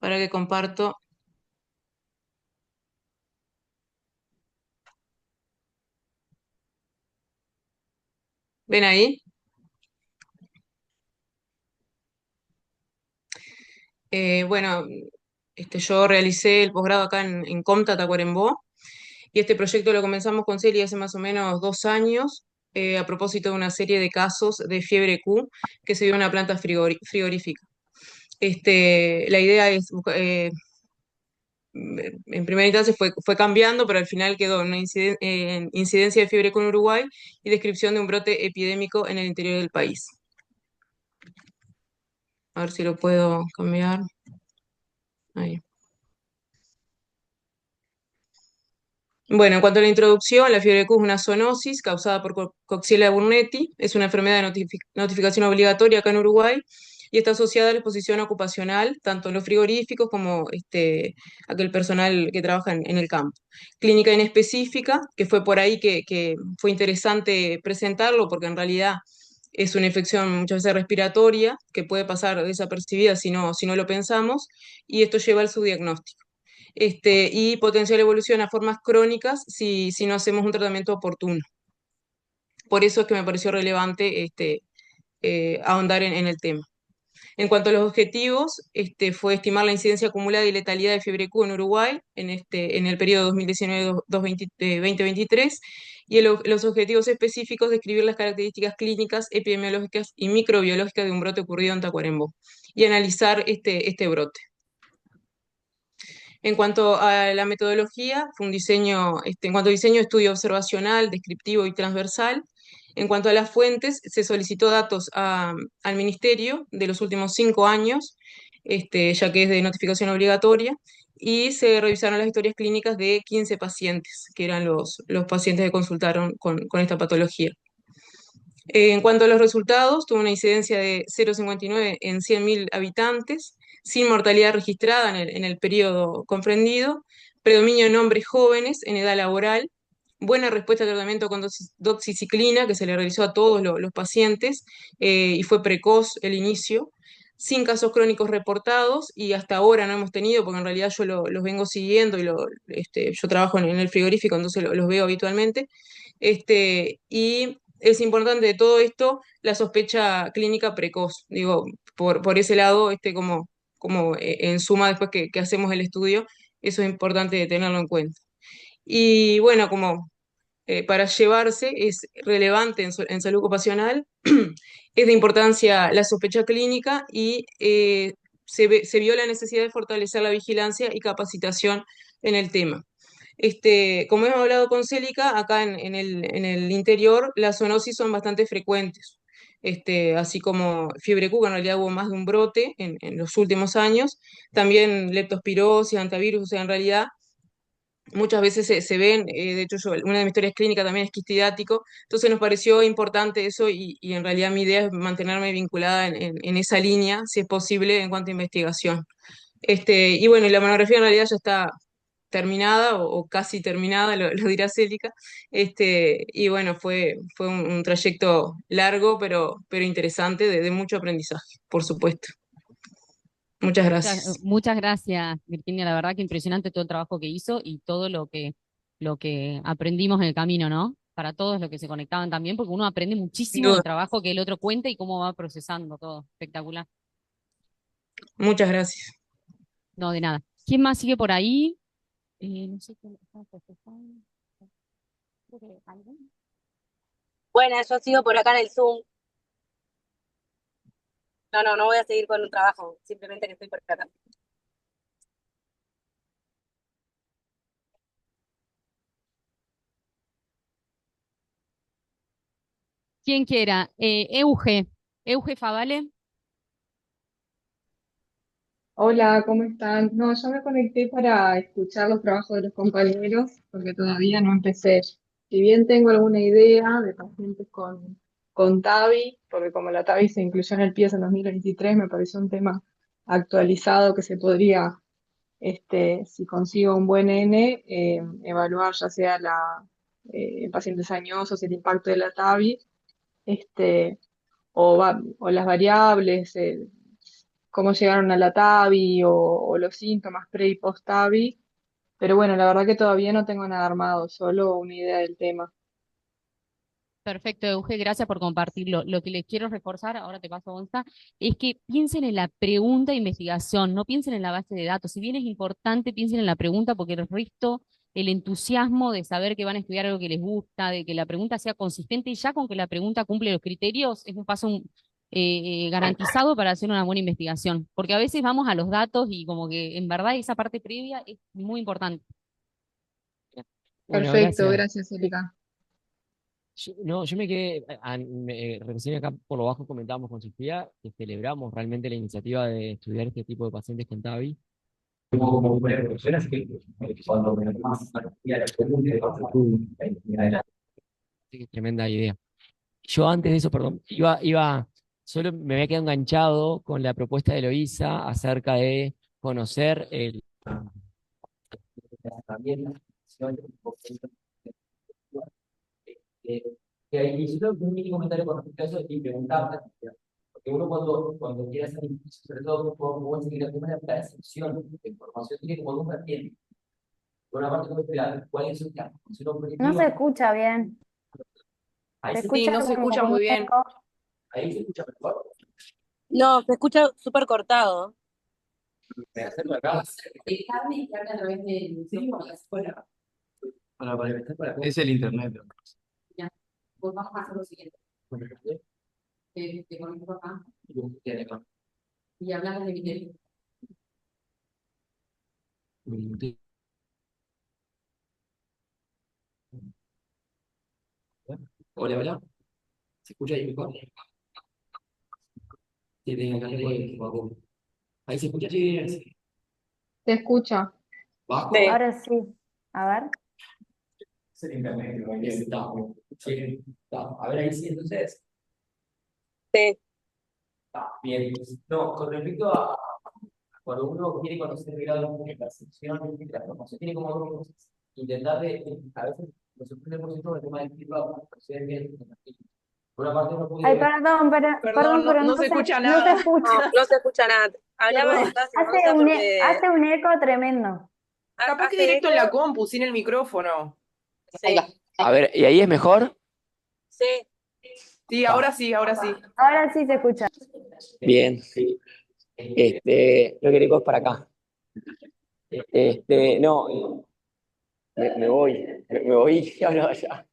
Para que comparto. ¿Ven ahí? Bueno, yo realicé el posgrado acá en Comta, Tacuarembó, y este proyecto lo comenzamos con Celi hace más o menos 2 años, a propósito de una serie de casos de fiebre Q que se dio en una planta frigorífica. La idea es en primera instancia fue cambiando, pero al final quedó en una en incidencia de fiebre con Uruguay y descripción de un brote epidémico en el interior del país. A ver si lo puedo cambiar. Ahí. Bueno, en cuanto a la introducción, la fiebre Q es una zoonosis causada por Coxiella burnetii. Es una enfermedad de notificación obligatoria acá en Uruguay y está asociada a la exposición ocupacional, tanto en los frigoríficos como aquel personal que trabaja en el campo. Clínica inespecífica, que fue por ahí que fue interesante presentarlo, porque en realidad es una infección muchas veces respiratoria que puede pasar desapercibida si no lo pensamos, y esto lleva al subdiagnóstico. Y potencial evolución a formas crónicas si no hacemos un tratamiento oportuno. Por eso es que me pareció relevante ahondar en el tema. En cuanto a los objetivos, fue estimar la incidencia acumulada y letalidad de fiebre Q en Uruguay en el periodo 2019-2023, y los objetivos específicos, describir las características clínicas, epidemiológicas y microbiológicas de un brote ocurrido en Tacuarembó y analizar este brote. En cuanto a la metodología, fue un diseño, en cuanto a diseño, estudio observacional, descriptivo y transversal. En cuanto a las fuentes, se solicitó datos al Ministerio de los últimos 5 años, ya que es de notificación obligatoria, y se revisaron las historias clínicas de 15 pacientes, que eran los pacientes que consultaron con esta patología. En cuanto a los resultados, tuvo una incidencia de 0,59 en 100.000 habitantes, sin mortalidad registrada en el periodo comprendido, predominio en hombres jóvenes en edad laboral, buena respuesta al tratamiento con doxiciclina, que se le realizó a todos los pacientes, y fue precoz el inicio, sin casos crónicos reportados, y hasta ahora no hemos tenido, porque en realidad yo los vengo siguiendo, y yo trabajo en el frigorífico, entonces los veo habitualmente. Y es importante de todo esto la sospecha clínica precoz. Digo, por ese lado, en suma, después que hacemos el estudio, eso es importante tenerlo en cuenta. Y bueno, para llevarse, es relevante en salud ocupacional, es de importancia la sospecha clínica, y se vio la necesidad de fortalecer la vigilancia y capacitación en el tema. Como hemos hablado con Célica, acá en el interior las zoonosis son bastante frecuentes, así como fiebre Q, que en realidad hubo más de un brote en los últimos años, también leptospirosis, antivirus, o sea, en realidad muchas veces se ven, de hecho una de mis historias clínicas también es quistidático, entonces nos pareció importante eso, y en realidad mi idea es mantenerme vinculada en esa línea, si es posible, en cuanto a investigación. Y bueno, y la monografía en realidad ya está terminada o casi terminada, lo dirá Célica. Y bueno, fue un trayecto largo, pero interesante, de mucho aprendizaje, por supuesto. Muchas gracias. Muchas gracias, Virginia. La verdad que impresionante todo el trabajo que hizo y todo lo que aprendimos en el camino, ¿no? Para todos los que se conectaban también, porque uno aprende Sin muchísimo duda. del trabajo que el otro cuenta y cómo va procesando todo. Espectacular. Muchas gracias. No, de nada. ¿Quién más sigue por ahí? No sé quién está procesando. Creo que alguien. Bueno, yo sigo por acá en el Zoom. No voy a seguir con un trabajo, simplemente que estoy por acá. ¿Quién quiera? Euge Favale. Hola, ¿cómo están? No, yo me conecté para escuchar los trabajos de los compañeros porque todavía no empecé. Si bien tengo alguna idea de pacientes con TAVI, porque como la TAVI se incluyó en el PIES en 2023, me pareció un tema actualizado que se podría, si consigo un buen N, evaluar ya sea pacientes añosos, el impacto de la TAVI, este, o las variables, cómo llegaron a la TAVI o los síntomas pre y post TAVI. Pero bueno, la verdad que todavía no tengo nada armado, solo una idea del tema. Perfecto, Euge, gracias por compartirlo. Lo que les quiero reforzar, ahora te paso, Gonza, es que piensen en la pregunta de investigación, no piensen en la base de datos. Si bien es importante, piensen en la pregunta, porque el resto, el entusiasmo de saber que van a estudiar algo que les gusta, de que la pregunta sea consistente, y ya con que la pregunta cumple los criterios, es un paso garantizado para hacer una buena investigación. Porque a veces vamos a los datos y como que en verdad esa parte previa es muy importante. Bueno, Perfecto, gracias. gracias, Erika. Yo me quedé, recién acá por lo bajo comentábamos con Sofía que celebramos realmente la iniciativa de estudiar este tipo de pacientes con TAVI. Como profesora, así que cuando me más tremenda idea. Yo antes de eso, perdón, solo me había quedado enganchado con la propuesta de Eloísa acerca de conocer Y yo tengo un mini comentario con respecto a eso y preguntarte, porque uno cuando quiere hacer ejercicio, sobre todo como es el tema de la percepción de información, tiene como dos vertientes. Por una parte, como esperar cuál es la información No se objetiva. escucha bien. Ahí Se se, Sí, escucha no se como escucha con muy un bien. eco. ahí se escucha mejor. No, se escucha súper cortado. Me acerco acá. Dejarme y a través del Zoom o la escuela. Para estar para acá. Es el internet. Ya. Pues vamos a hacer lo siguiente. Te conecto acá y hablamos de mi teléfono. Hola, hola. ¿Se escucha ahí mejor? Sí, ahí se escucha bien. ¿Se escucha? ¿Bajo? Sí. Ahora sí. A ver. Es el internet, no hay está. Sí, está. A ver, ahí sí, entonces. Sí. Está bien. No, con respecto a cuando uno quiere conocer el grado de percepción de la información, tiene como dos cosas. Intentar a veces nos sorprende mucho el tema del feedback, percibir bien. Por una parte, uno Ay, puede. perdón, Perdón, pero no se escucha no se nada. escucha. No se escucha nada. Hablaba Perdón. despacio, Gonza, porque Hace un eco tremendo. Capaz que hace directo en eco. la compu, sin el micrófono. Sí. A ver, ¿y ahí es mejor? Sí. Sí, ahora sí, ahora sí. Ahora sí se escucha. Bien. Creo que el eco es para acá. No, me voy, me voy ahora ya.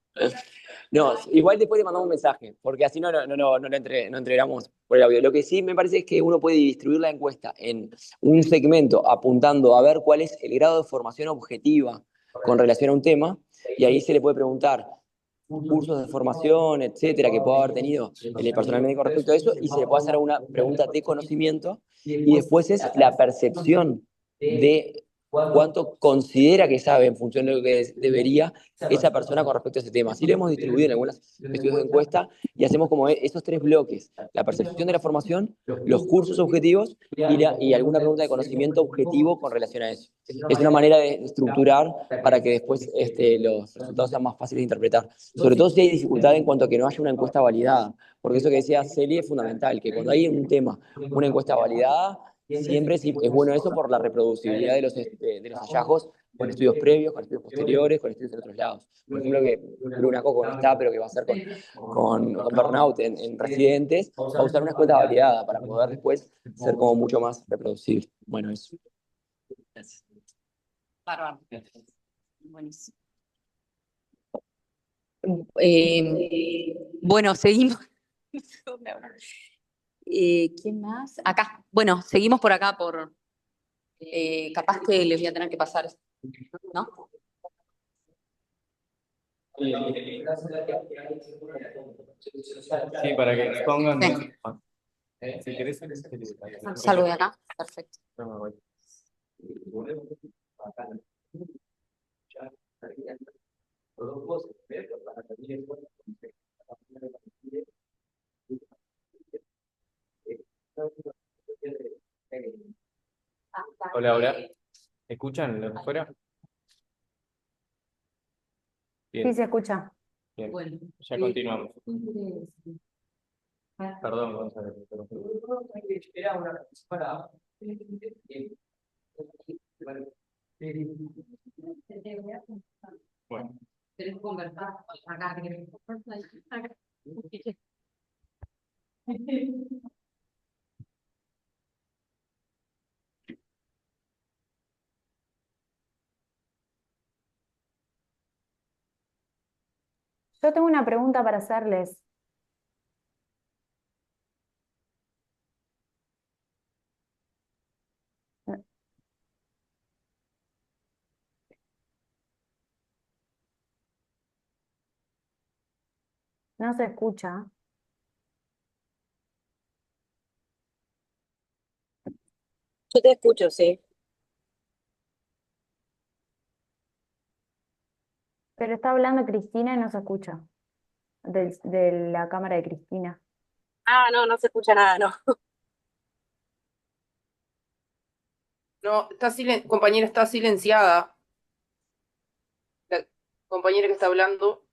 No, igual después le mandamos un mensaje, porque así no entregamos por el audio. Lo que sí me parece es que uno puede distribuir la encuesta en un segmento apuntando a ver cuál es el grado de formación objetiva con relación a un tema, y ahí se le puede preguntar cursos de formación, etcétera, que pueda haber tenido el personal médico respecto a eso, y se le puede hacer una pregunta de conocimiento, y después es la percepción de cuánto considera que sabe en función de lo que debería esa persona con respecto a ese tema. Así lo hemos distribuido en algunos estudios de encuesta y hacemos como esos tres bloques: la percepción de la formación, los cursos objetivos y alguna pregunta de conocimiento objetivo con relación a eso. Es una manera de estructurar para que después los resultados sean más fáciles de interpretar. Sobre todo si hay dificultad en cuanto a que no haya una encuesta validada, porque eso que decía Celi es fundamental, que cuando hay un tema, una encuesta validada, siempre es bueno eso por la reproducibilidad de los hallazgos con estudios previos, con estudios posteriores, con estudios en otros lados. Por ejemplo, que Bruna Coco no está, pero que va a hacer con burnout en residentes, va a usar una encuesta validada para poder después ser como mucho más reproducible. Bueno, eso. Gracias. Bárbaro. Buenísimo. Bueno, seguimos. ¿Quién más? Acá. Bueno, seguimos por acá por. Capaz que les voy a tener que pasar, ¿no? Sí, para que pongan. Sí. Si querés, Salgo de acá. Perfecto. Hola, hola. ¿Escuchan lo de afuera? Sí, Bien, se escucha. bien. Bueno. Ya continuamos. Perdón, vamos a ver. Era una para. Bueno, Tenés que conversar acá. Yo tengo una pregunta para hacerles. No se escucha. Yo te escucho, sí. Pero está hablando Cristina y no se escucha. De la cámara de Cristina. Ah, no se escucha nada, no. No, compañera está silenciada. La compañera que está hablando.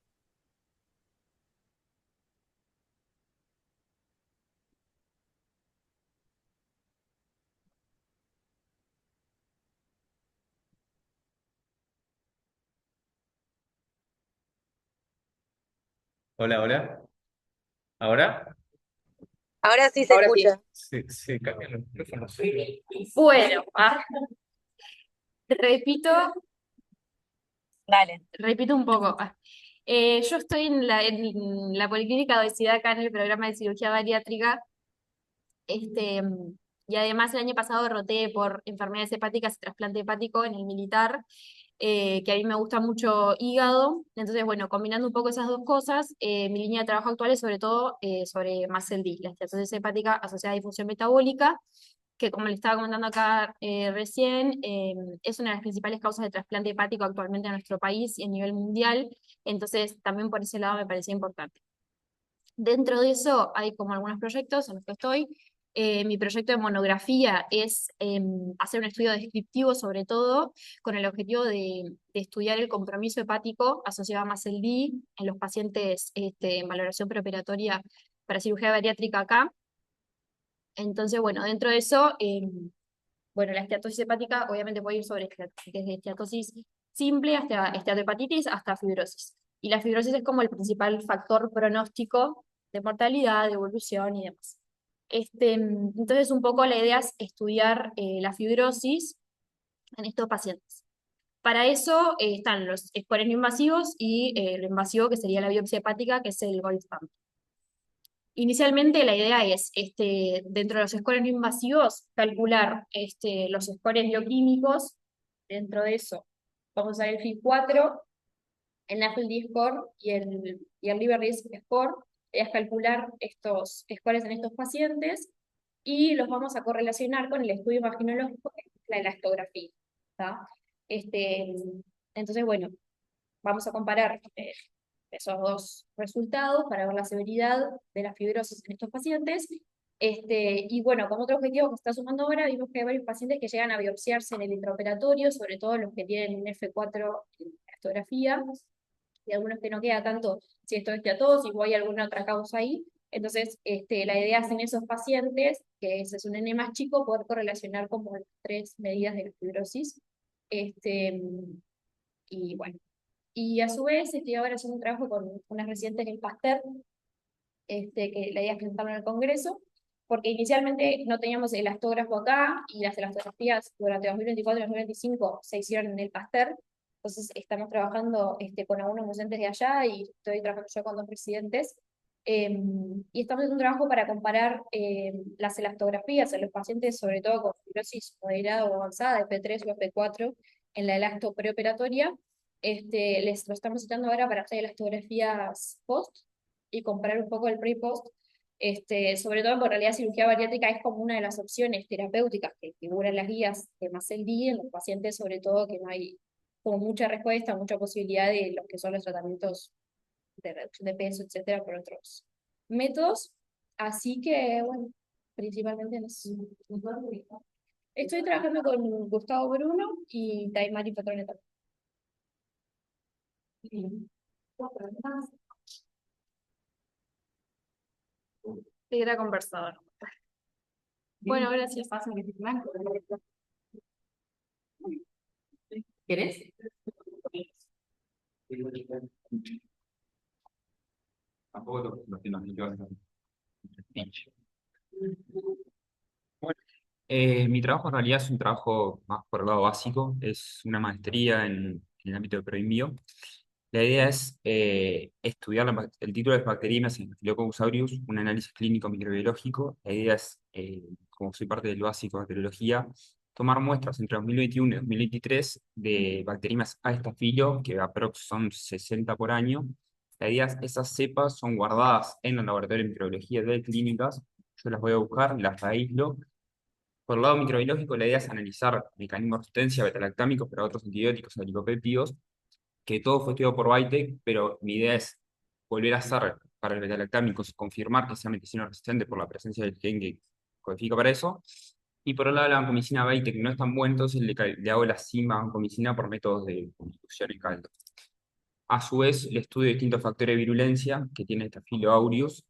Hola, hola. ¿Ahora? Ahora sí se Ahora sí. escucha. Se cambian los micrófonos. Bueno, Repito, dale. repito un poco. Yo estoy en la Policlínica de Obesidad acá en el programa de cirugía bariátrica. Este, y además el año pasado roté por enfermedades hepáticas y trasplante hepático en el militar, que a mí me gusta mucho hígado. Entonces, bueno, combinando un poco esas dos cosas, mi línea de trabajo actual es sobre todo sobre MASLD, la esteatosis hepática asociada a disfunción metabólica, que como le estaba comentando acá recién, es una de las principales causas de trasplante hepático actualmente en nuestro país y a nivel mundial. Entonces, también por ese lado me parecía importante. Dentro de eso hay como algunos proyectos en los que estoy. Mi proyecto de monografía es hacer un estudio descriptivo sobre todo con el objetivo de estudiar el compromiso hepático asociado a MASLD en los pacientes en valoración preoperatoria para cirugía bariátrica acá. Entonces, bueno, dentro de eso, bueno, la esteatosis hepática obviamente puede ir desde esteatosis simple hasta esteatohepatitis hasta fibrosis. Y la fibrosis es como el principal factor pronóstico de mortalidad, de evolución y demás. Entonces, un poco la idea es estudiar la fibrosis en estos pacientes. Para eso están los escores no invasivos y lo invasivo que sería la biopsia hepática, que es el gold standard. Inicialmente la idea es, dentro de los scores no invasivos, calcular los scores bioquímicos. Dentro de eso vamos a usar el FIB4, el NAFLD score y el Liver Risk score. Es calcular estos scores en estos pacientes y los vamos a correlacionar con el estudio imaginológico, que es la elastografía. ¿Tá? Entonces, bueno, vamos a comparar esos dos resultados para ver la severidad de la fibrosis en estos pacientes. Y bueno, como otro objetivo que se está sumando ahora, vimos que hay varios pacientes que llegan a biopsiarse en el intraoperatorio, sobre todo los que tienen un F4 en la elastografía, y algunos que no queda tanto si esto es esteatosis o hay alguna otra causa ahí. Entonces, la idea es en esos pacientes, que ese es un N más chico, poder correlacionar como las tres medidas de la fibrosis. Y bueno, y a su vez estoy ahora haciendo un trabajo con unas residentes del Pasteur, que la idea es presentarlo en el Congreso, porque inicialmente no teníamos el elastógrafo acá, y las elastografías durante 2024 y 2025 se hicieron en el Pasteur. Entonces estamos trabajando con algunos docentes de allá, y estoy trabajando yo con dos residentes, y estamos haciendo un trabajo para comparar las elastografías en los pacientes, sobre todo con fibrosis moderada o avanzada, F3 o F4, en la elasto preoperatoria. Les lo estamos citando ahora para hacer elastografías post y comparar un poco el pre y post, sobre todo porque en realidad cirugía bariátrica es como una de las opciones terapéuticas que figuran las guías de MASLD en los pacientes, sobre todo que no hay como mucha respuesta, mucha posibilidad de lo que son los tratamientos de reducción de peso, etcétera, por otros métodos. Así que, bueno, principalmente en eso. Estoy trabajando con Gustavo Bruno y Taimari Patroneta. Era conversador. Bueno, gracias. ¿Querés? Tampoco Bueno, mi trabajo en realidad es un trabajo más por el lado básico, es una maestría en el ámbito de Proinbio. La idea es estudiar el título es Bacteriemias en Staphylococcus aureus, un análisis clínico microbiológico. La idea es, como soy parte del básico de bacteriología, tomar muestras entre 2021 y 2023 de bacteriemias A estafilo, que aprox son 60 por año. La idea es esas cepas son guardadas en el laboratorio de microbiología de clínicas. Yo las voy a buscar, las aíslo. Por el lado microbiológico, la idea es analizar mecanismos de resistencia betalactámicos para otros antibióticos o glicopéptidos, que todo fue estudiado por Vitek, pero mi idea es volver a hacer para el betalactámico, confirmar que sea meticino resistente por la presencia del gen que codifica para eso. Y por el lado de la vancomicina Vitek no es tan bueno, entonces le hago la vancomicina por métodos de constitución en caldo. A su vez, le estudio distintos factores de virulencia que tiene Staphylo aureus,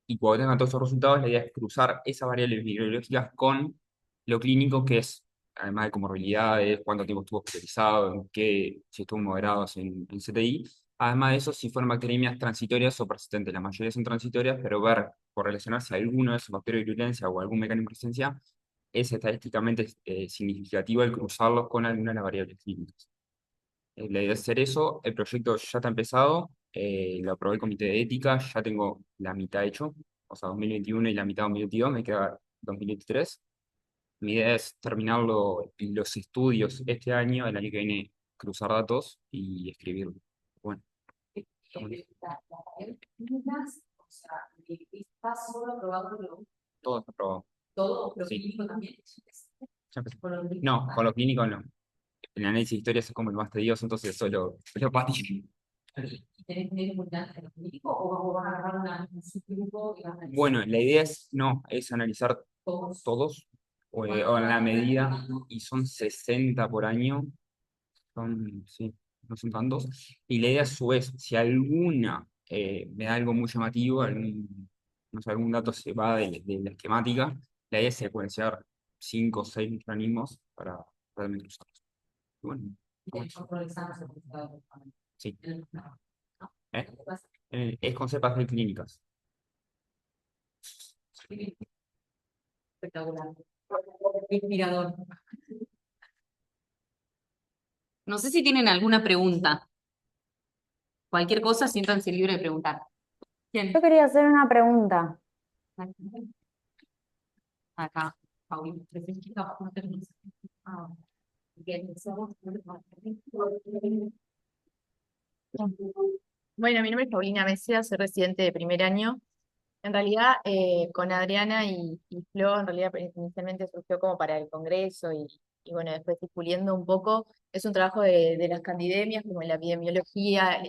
y cuando tengan todos esos resultados, la idea es cruzar esas variables microbiológicas con lo clínico, que es, además de comorbilidades, cuánto tiempo estuvo hospitalizado, si estuvo moderados en CTI, Además de eso, si fueron bacteriemias transitorias o persistentes, la mayoría son transitorias, pero ver correlacionar si alguno de esos factores de virulencia o algún mecanismo de resistencia es estadísticamente significativo el cruzarlos con alguna de las variables clínicas. La idea es hacer eso, el proyecto ya está empezado, lo aprobó el comité de ética, ya tengo la mitad hecho, o sea, 2021 y la mitad 2022, me queda 2023. Mi idea es terminarlo, los estudios este año, el año que viene cruzar datos y escribirlo. Bueno, O sea, está solo aprobado todo está aprobado. todo, lo Sí. clínico también. Ya empecé. No, con lo clínico no. El análisis de historias es como el más tedioso, entonces solo lo patino. ¿Y tenés que tener en lo clínico o vas a agarrar un subgrupo y vas a analizar Bueno, la idea es analizar todos? todos, o en la medida, y son 60 por año, sí, no son tantos, y la idea a su vez, si alguna me da algo muy llamativo, no sé, algún dato se va de la esquemática, la idea es secuenciar 5 o 6 microorganismos para realmente usarlos. Y bueno, Y tenés otro examen certificado. sí. Es con cepas clínicas. Espectacular. Inspirador. No sé si tienen alguna pregunta. Cualquier cosa, siéntanse libre de preguntar. ¿Quién? Yo quería hacer una pregunta. Acá, Paulina. Ah, bien. Bueno, mi nombre es Paulina Mesia, soy residente de primer año. En realidad, con Adriana y Flo, en realidad inicialmente surgió como para el congreso y bueno, después ir puliendo un poco. Es un trabajo de las candidemias, como en la epidemiología,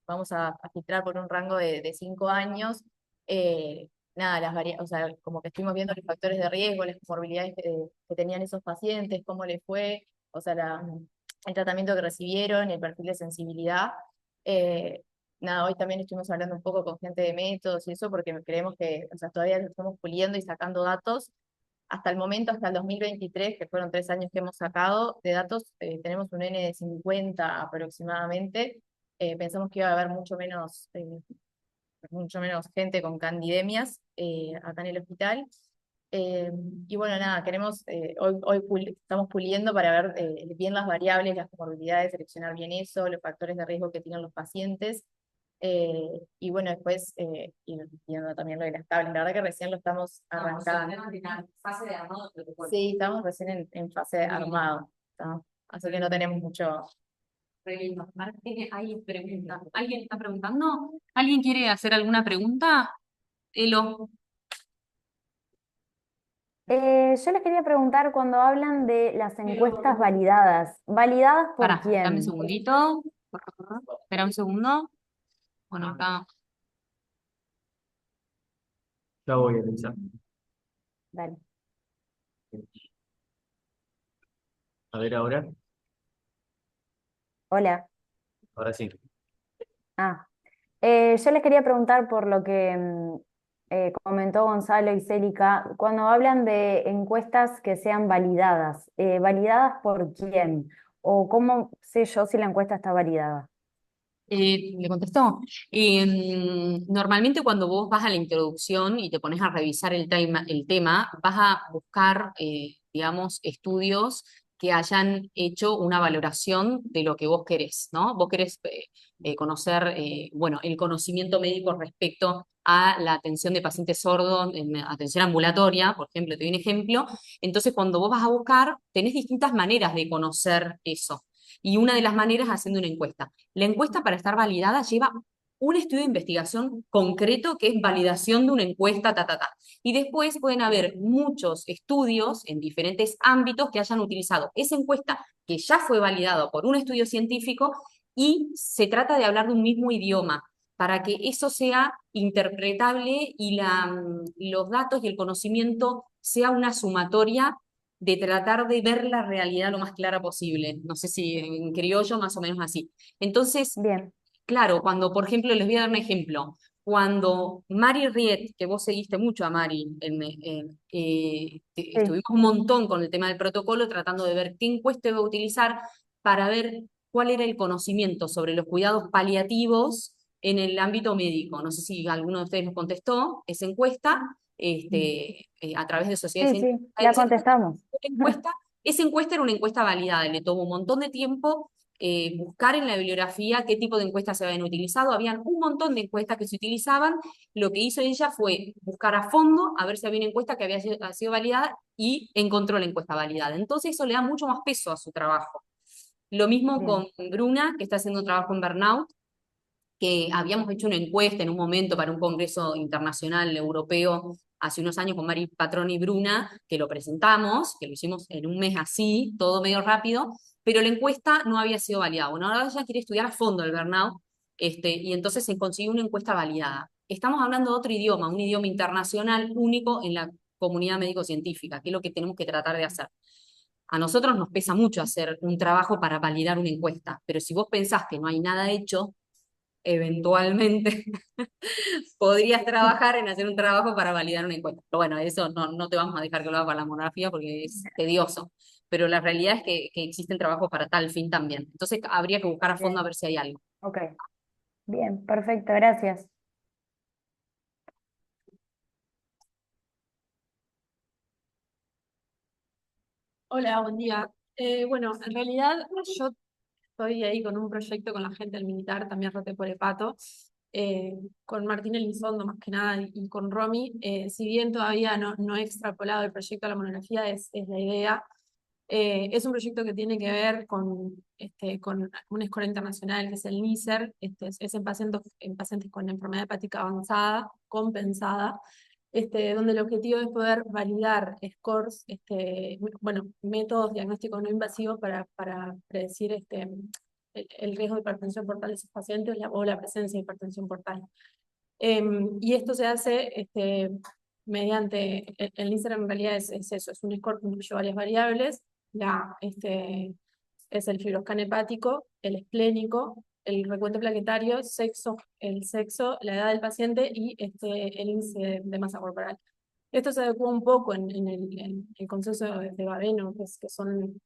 vamos a filtrar por un rango de 5 años. Nada, o sea, como que estuvimos viendo los factores de riesgo, las comorbilidades que tenían esos pacientes, cómo les fue, o sea, el tratamiento que recibieron, el perfil de sensibilidad. Eh, Nada, hoy también estuvimos hablando un poco con gente de métodos y eso, porque creemos que, o sea, todavía lo estamos puliendo y sacando datos. Hasta el momento, hasta el 2023, que fueron 3 años que hemos sacado de datos, tenemos un N de 50 aproximadamente. Pensamos que iba a haber mucho menos gente con candidemias acá en el hospital. Y bueno, nada, estamos puliendo para ver bien las variables, las comorbilidades, seleccionar bien eso, los factores de riesgo que tienen los pacientes. Y bueno, después ir viendo también lo de las tablas. La verdad que recién lo estamos arrancando. Fase de armado del protocolo. Sí, estamos recién en fase de armado. Así que no tenemos mucho. Re lindo. Hay preguntas. ¿Alguien está preguntando? ¿Alguien quiere hacer alguna pregunta? Elo. Yo les quería preguntar cuando hablan de las encuestas validadas, ¿validadas por Pará, dame un quién? segundito. Espera un segundo. Bueno, acá. Ya voy a revisar. Dale. A ver ahora. Hola. Ahora sí. Yo les quería preguntar por lo que comentó Gonzalo y Célica, cuando hablan de encuestas que sean validadas, ¿validadas por quién? ¿O cómo sé yo si la encuesta está validada? Le contestó. Normalmente cuando vos vas a la introducción y te pones a revisar el tema, vas a buscar, digamos, estudios que hayan hecho una valoración de lo que vos querés, ¿no? Vos querés conocer, bueno, el conocimiento médico respecto a la atención de pacientes sordos, en atención ambulatoria, por ejemplo, te doy un ejemplo. Entonces, cuando vos vas a buscar, tenés distintas maneras de conocer eso. Y una de las maneras es haciendo una encuesta. La encuesta, para estar validada, lleva un estudio de investigación concreto que es validación de una encuesta, Y después pueden haber muchos estudios en diferentes ámbitos que hayan utilizado esa encuesta que ya fue validada por un estudio científico y se trata de hablar de un mismo idioma para que eso sea interpretable y los datos y el conocimiento sea una sumatoria de tratar de ver la realidad lo más clara posible. No sé si en criollo más o menos así. Entonces, Bien. claro, cuando, por ejemplo, les voy a dar un ejemplo. Cuando Mari Riet, que vos seguiste mucho a Mari, estuvimos un montón con el tema del protocolo, tratando de ver qué encuesta iba a utilizar para ver cuál era el conocimiento sobre los cuidados paliativos en el ámbito médico. No sé si alguno de ustedes nos contestó esa encuesta, a través de sociedades Sí, sí, científicas, la etcétera. contestamos. Esa encuesta era una encuesta validada, le tomó un montón de tiempo buscar en la bibliografía qué tipo de encuestas se habían utilizado. Habían un montón de encuestas que se utilizaban. Lo que hizo ella fue buscar a fondo a ver si había una encuesta que había sido validada y encontró la encuesta validada. Entonces eso le da mucho más peso a su trabajo. Lo mismo Bien. con Bruna, que está haciendo trabajo en burnout, que habíamos hecho una encuesta en un momento para un congreso internacional europeo hace unos años con Mari Patroni y Bruna, que lo presentamos, que lo hicimos en un mes así, todo medio rápido, pero la encuesta no había sido validada. Bueno, ahora ella quiere estudiar a fondo el burnout, y entonces se consiguió una encuesta validada. Estamos hablando de otro idioma, un idioma internacional único en la comunidad médico-científica, que es lo que tenemos que tratar de hacer. A nosotros nos pesa mucho hacer un trabajo para validar una encuesta, pero si vos pensás que no hay nada hecho, eventualmente podrías trabajar en hacer un trabajo para validar una encuesta. Pero bueno, eso no te vamos a dejar que lo hagas para la monografía porque es tedioso. Pero la realidad es que existen trabajos para tal fin también. Entonces habría que buscar a fondo a Bien. ver si hay algo. Ok. Bien, perfecto, gracias. Hola, buen día. Bueno, en realidad yo estoy ahí con un proyecto con la gente del militar, también roté por Epato, con Martín Elizondo más que nada y con Romy. Si bien todavía no he extrapolado el proyecto a la monografía, es la idea. Es un proyecto que tiene que ver con una escuela internacional que es el NICER, es en pacientes con enfermedad hepática avanzada, compensada, donde el objetivo es poder validar scores, bueno, métodos diagnósticos no invasivos para predecir el riesgo de hipertensión portal de esos pacientes o la presencia de hipertensión portal. Y esto se hace mediante, el NICER en realidad es eso, es un score que incluye varias variables, es el fibroscan hepático, el esplénico, el recuento plaquetario, el sexo, la edad del paciente y el índice de masa corporal. Esto se adecua un poco en el consenso de Babeno, que son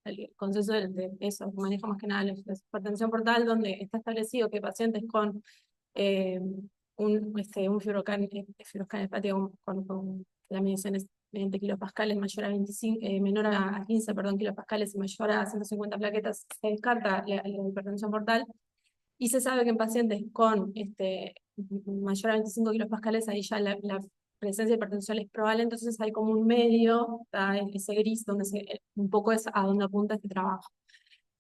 el consenso de eso, que maneja más que nada la hipertensión portal, donde está establecido que pacientes con un fibroscan hepático con la medición es 20 kilopascales mayor a 25, menor a 15, perdón, kilopascales y mayor a 150 plaquetas, se descarta la hipertensión portal. Y se sabe que en pacientes con mayor a 25 kilopascales, ahí ya la presencia de hipertensión es probable, entonces hay como un medio, ese gris, donde un poco es a donde apunta este trabajo.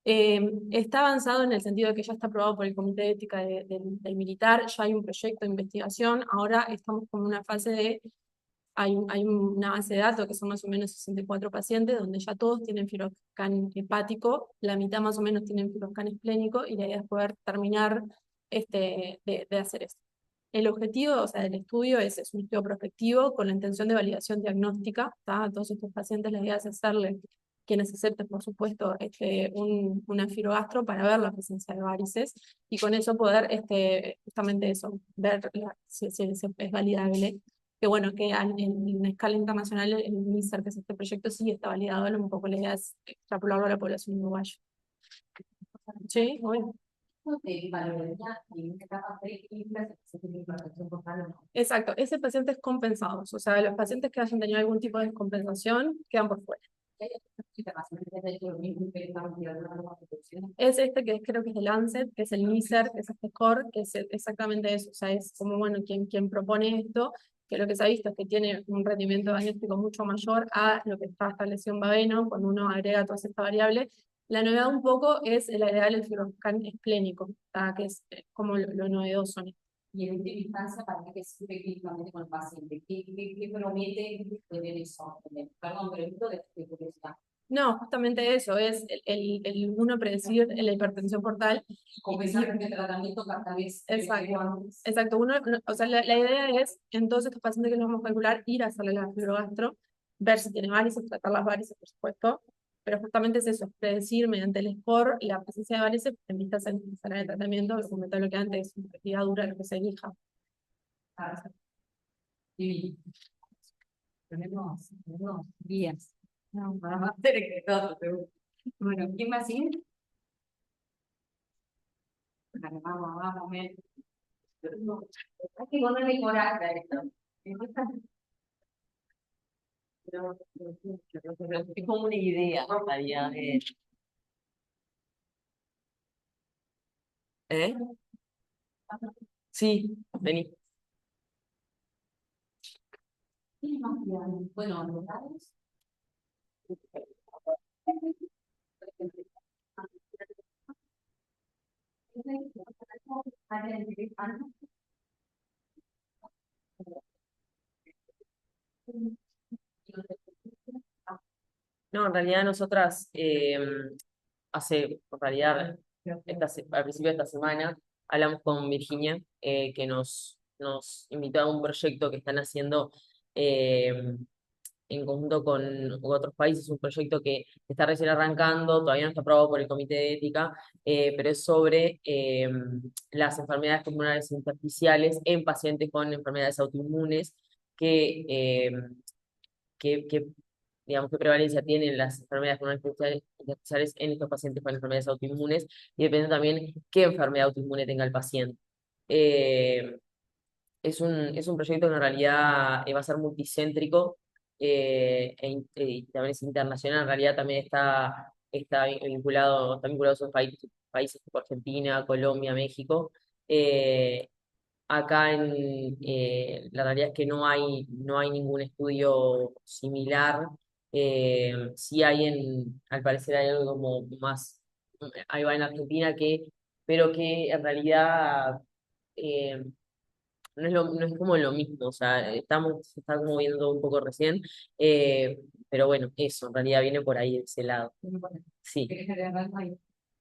Está avanzado en el sentido de que ya está aprobado por el Comité de Ética del Militar, ya hay un proyecto de investigación, ahora estamos como en una fase de, hay una base de datos que son más o menos 64 pacientes, donde ya todos tienen fibroscan hepático, la mitad más o menos tienen fibroscan esplénico, y la idea es poder terminar de hacer esto. El objetivo, o sea, del estudio es un estudio prospectivo con la intención de validación diagnóstica. A todos estos pacientes la idea es hacerle, quienes acepten, por supuesto, una fibroastro para ver la presencia de varices y con eso poder justamente eso, ver si es validable. Que bueno, que en escala internacional el NICER, que es este proyecto, sí está validado, un poco la idea es extrapolarlo a la población uruguaya. Sí, bueno. Exacto, ese paciente es compensado, o sea, los pacientes que hayan tenido algún tipo de descompensación quedan por fuera. Es que creo que es el Lancet, que es el NICER, que es este score, que es exactamente eso, o sea, es como, bueno, quien propone esto, que lo que se ha visto es que tiene un rendimiento diagnóstico mucho mayor a lo que está establecido en Babeno, cuando uno agrega todas estas variables. La novedad un poco es el agregar el fibroscan esplénico, que es como lo novedoso. Y en última instancia, ¿para qué sirve clínicamente con el paciente? ¿Qué promete tener eso? Perdón, pero esto de curiosidad. No, justamente eso, es el uno predecir la hipertensión portal. Compensar el tratamiento cada vez. Exacto, o sea, la idea es, en todos estos pacientes que nos vamos a calcular, ir a hacerle la fibrogastro, ver si tiene varices, tratar las varices, por supuesto, pero justamente es eso, predecir mediante el score la presencia de varices en vistas a empezar el tratamiento, como comenté lo que antes, efectividad dura, lo que se elija. Y tenemos días. No, para más hacer que todo. Bueno, ¿quién va a seguir? Vamos, hay que ponerle coraje a esto. Es como una idea, María. ¿Eh? Sí, vení. Bueno, los datos. No, en realidad nosotras en realidad, al principio de esta semana, hablamos con Virginia, que nos invitó a un proyecto que están haciendo eh, en conjunto con otros países, un proyecto que está recién arrancando, todavía no está aprobado por el Comité de Ética, pero es sobre las enfermedades pulmonares intersticiales en pacientes con enfermedades autoinmunes que, eh, que digamos, qué prevalencia tienen las enfermedades pulmonares intersticiales en estos pacientes con enfermedades autoinmunes y depende también qué enfermedad autoinmune tenga el paciente. Eh, es un proyecto que en realidad va a ser multicéntrico y también es internacional. En realidad también está vinculado a esos países como Argentina, Colombia, México. Eh, Acá la realidad es que no hay ningún estudio similar. Sí al parecer hay algo como más, ahí va en Argentina, pero que en realidad eh, no es como lo mismo. O sea, se está como viendo un poco recién, pero bueno, eso en realidad viene por ahí de ese lado. Sí.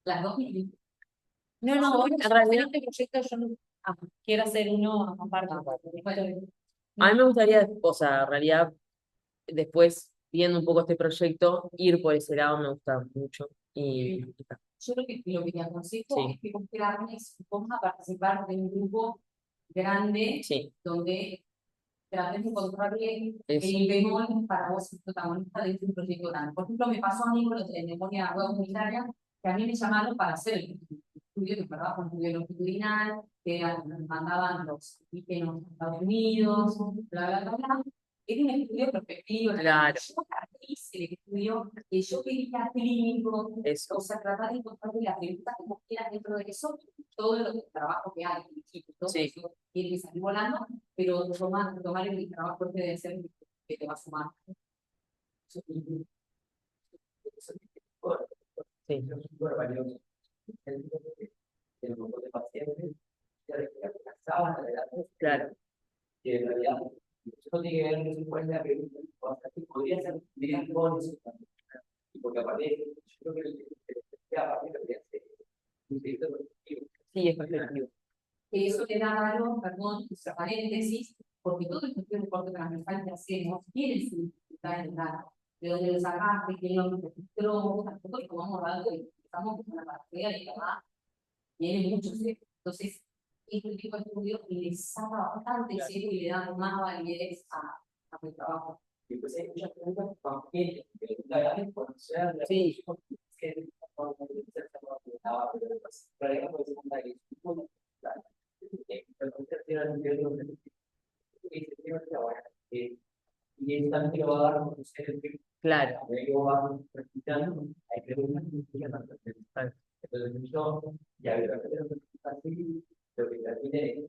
Las dos. No, en realidad este proyecto yo no quiero hacer uno aparte. a mí me gustaría, o sea, en realidad, después, viendo un poco este proyecto, ir por ese lado me gusta mucho. Y está. Yo lo que te aconsejo Sí. es que vos te armes, vos a participar de un grupo grande Sí. donde trates de encontrarle Eso. el bemol para vos ser protagonista de un proyecto grande. Por ejemplo, me pasó a mí con los de memoria web comunitaria, que a mí me llamaron para hacer el estudio, que en verdad fue un estudio longitudinal, que nos mandaban los ítems a Estados Unidos, bla, bla, bla, bla. Era un estudio prospectivo. Claro. Yo hice el estudio que yo quería clínico, o sea, tratar de encontrarle las preguntas como quieras dentro de eso, todo el trabajo que hay, todo Sí. eso tiene que salir volando, pero tomar el trabajo este de ser que te va a sumar. Sí. Claro. Que en realidad eso tiene que ver mucho con la pregunta que podría ser bien con eso también. Y porque aparte, yo creo que aparte debería ser un proyecto colectivo. Sí, es perspectivo. Que eso le da valor, perdón, paréntesis, porque todo el cuestión de corte transversal que hacemos tiene su dificultad en el dato. De dónde lo sacaste, quién lo registró, nosotros tomamos datos y empezamos con la partida de verdad, tiene muchos efectos. Entonces, este tipo de estudios les saca bastante serio y le da más validez a mi trabajo. Y pues hay muchas preguntas que la verdad es conocer la sí. Que y eso también lo va a dar a conocer el claro. Luego vamos practicando, hay preguntas que implican la presentación. Entonces yo, ya veo que así, lo que termine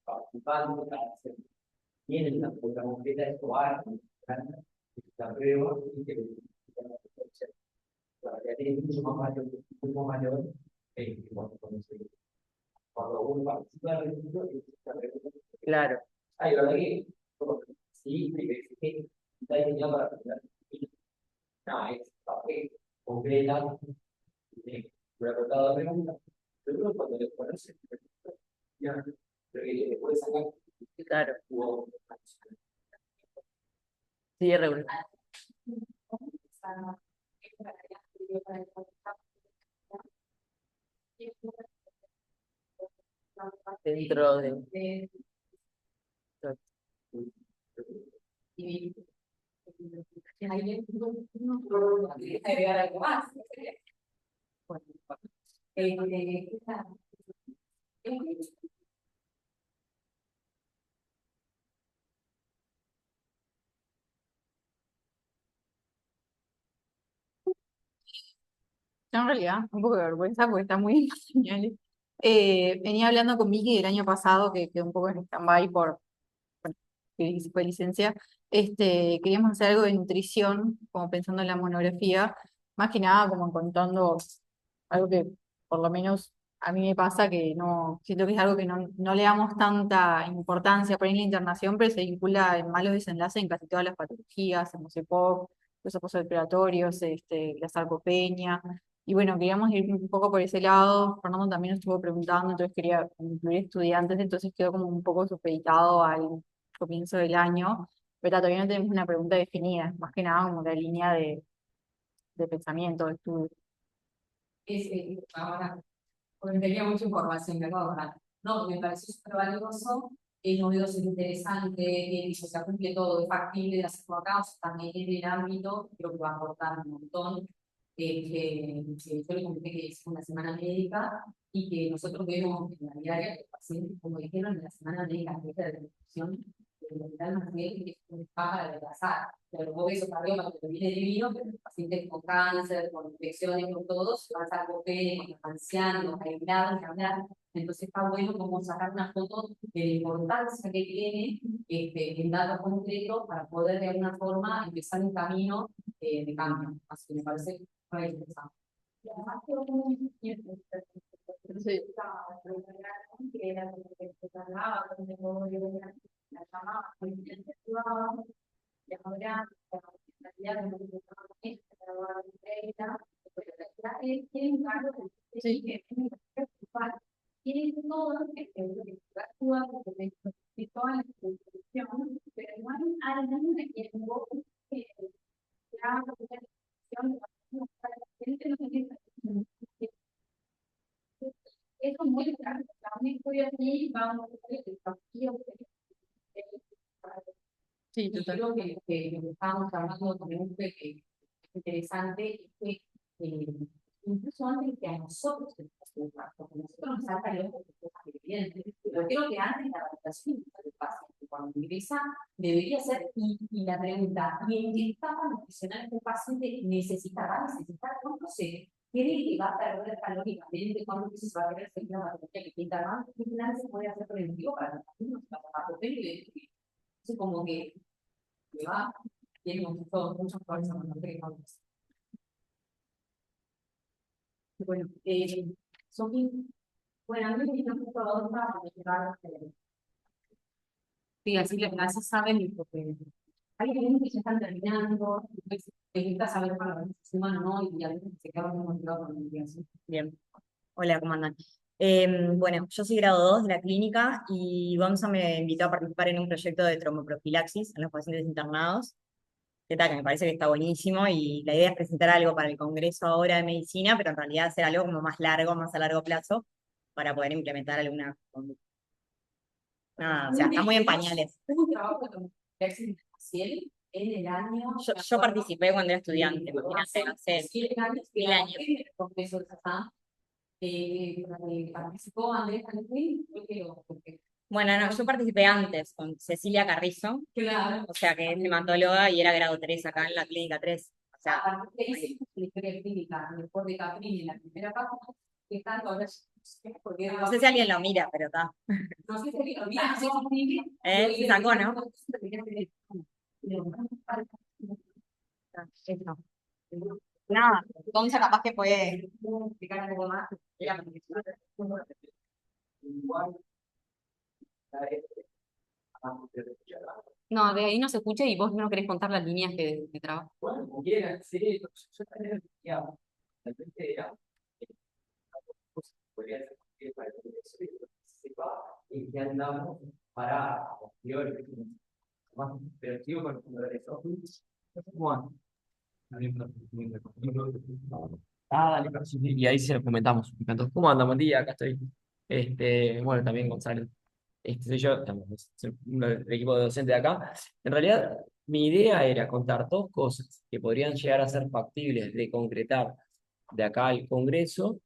participando, tienen la concreta de escobar, la prueba y que ya tiene mucho más mayor cuando uno participa del estudio, claro. Ay, ¿verdad que? Sí, que está diseñado para aprender. No, es papel, concreta, una portada de pregunta. Pero cuando le conoces, ya, pero que le puedes sacar. Claro. Sí, es regular. Dentro de... Agregar algo más. Yo en realidad, un poco de vergüenza porque está muy en las señales. Venía hablando con Vicky el año pasado, que quedó un poco en stand-by por, bueno, que fue licencia. Queríamos hacer algo de nutrición, como pensando en la monografía, más que nada como contando algo que por lo menos a mí me pasa que no, siento que es algo que no le damos tanta importancia por ahí en la internación, pero se vincula en malos desenlaces en casi todas las patologías, en los EPOC, los postoperatorios, la sarcopenia. Y bueno, queríamos ir un poco por ese lado. Fernando también nos estuvo preguntando, entonces quería incluir estudiantes, entonces quedó como un poco supeditado al comienzo del año, pero todavía no tenemos una pregunta definida, más que nada como la línea de pensamiento, de estudio. Ahora, porque tenía mucha información, me acabo de acordar. No, porque me pareció súper valioso, es novedoso, es interesante, se cumple todo, es factible de hacerlo acá, o sea, también en el ámbito, creo que va a aportar un montón. Yo le comenté que es una semana médica y que nosotros vemos en la diaria que los pacientes, como dijeron, en la semana médica de la descripción del hospital Marcel, que es un para retrasar. Pero vos ves eso arriba porque viene divino, pero los pacientes con cáncer, con infecciones, con todos, van a estar con los ancianos, los aislados, hablar. Entonces está bueno como sacar una foto de la importancia que tiene en datos concretos para poder de alguna forma empezar un camino de cambio. Así que me parece muy interesante. Y además que que era como que se tardaba, donde todo la llamaba, y ahora la realidad de lo que estaba en tienen cargo de tienen todo que actúa de toda la institución, pero no hay alguien de quien vos que haga la gente no tiene eso muy claro. También estoy aquí, vamos a ver el desafío Sí, y total. creo que lo que estábamos hablando también que es interesante es que incluso antes de que a nosotros se nos ocurra, porque nosotros nos saca el ojo de cosas evidentes, pero creo que antes la adaptación del paciente cuando ingresa debería ser, y la pregunta, ¿y en qué etapa nutricional este paciente necesitará cuánto se cree que va a perder calorías, de cuánto se va a perder según la patología que está internando? ¿Qué plan se puede hacer preventivo para los pacientes para patología? Entonces como que va, tiene muchos problemas con los que bueno, Sofi, bueno, a mí me gusta mucho la otra para llevar. Sí, así que así saben, porque hay algunos que ya están terminando, entonces les gusta saber para la semana no, y a veces se quedan muy motivados con la investigación. Bien. Hola, ¿cómo andan? Bueno, yo soy grado 2 de la clínica y Gonza me invitó a participar en un proyecto de tromboprofilaxis en los pacientes internados. Que tal, que me parece que está buenísimo y la idea es presentar algo para el Congreso ahora de Medicina, pero en realidad hacer algo como más largo, más a largo plazo, para poder implementar alguna conducta. Nada, o sea, está muy en pañales. Hubo un trabajo con Percy Maciel en el año. Yo participé cuando era estudiante, imagínate, hace 1000 años. Congreso de Sazán, participó Andrés Cantuín, Bueno, no, yo participé antes con Cecilia Carrizo, claro. O sea que es hematóloga y era grado 3 acá en la clínica 3. O sea, A partir de ahí se la historia clínica, después de Caprini en la primera página, que están todas porque no sé si alguien lo mira, pero está. no sé si alguien lo mira, no sé si Se sacó, ¿no? Eso. Nada, Gonza capaz que puede explicar un poco más. No, de ahí no se escucha y vos no querés contar las líneas que trabajas. Bueno, como quieran, sí, yo también digamos, de repente era, podría ser que para que se sepa en qué andamos para posteriores. Pero sigo con eso. Juan. Dale, y ahí se lo comentamos. Me encantó. ¿Cómo anda? Buen día, acá estoy. Bueno, también Gonzalo. Soy yo, soy uno del equipo de docente de acá. En realidad, mi idea era contar dos cosas que podrían llegar a ser factibles de concretar de acá al Congreso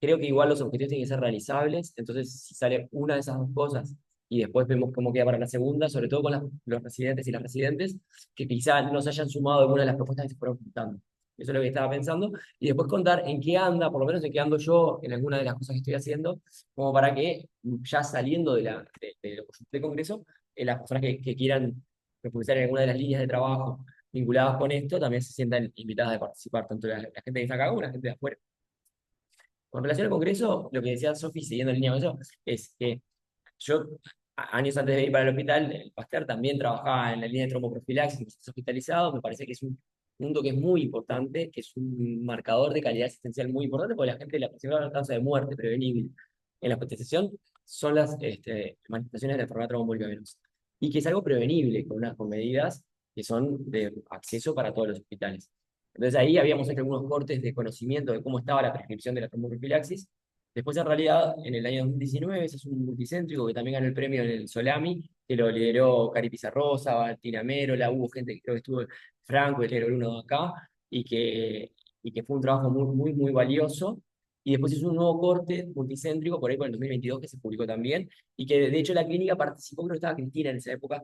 creo que igual los objetivos tienen que ser realizables, entonces si sale una de esas dos cosas y después vemos cómo queda para la segunda, sobre todo con los residentes y las residentes, que quizás no se hayan sumado alguna de las propuestas que se fueron juntando. Eso es lo que estaba pensando. Y después contar en qué anda, por lo menos en qué ando yo en alguna de las cosas que estoy haciendo, como para que ya saliendo del Congreso, las personas que quieran profundizar en alguna de las líneas de trabajo vinculadas con esto, también se sientan invitadas a participar, tanto la gente que está acá como la gente de afuera. Con relación al Congreso, lo que decía Sofi, siguiendo en línea con eso, es que yo, años antes de ir para el hospital, el Pasteur también trabajaba en la línea de tromboprofilaxis, en los hospitalizados. Me parece que es un punto que es muy importante, que es un marcador de calidad asistencial muy importante, porque la gente, la principal causa de muerte prevenible en la hospitalización son las manifestaciones de la enfermedad tromboembólica venosa. Y que es algo prevenible con medidas que son de acceso para todos los hospitales. Entonces ahí habíamos hecho algunos cortes de conocimiento de cómo estaba la prescripción de la tromboprofilaxis. Después, en realidad, en el año 2019, ese es un multicéntrico que también ganó el premio en el Solami, que lo lideró Cari Pizarrosa, Valentina Merola, hubo gente que creo que estuvo, Franco, el héroe uno de acá, y que fue un trabajo muy, muy, muy valioso. Y después hizo un nuevo corte multicéntrico, por ahí por el 2022, que se publicó también, y que de hecho la clínica participó, creo que estaba Cristina en esa época,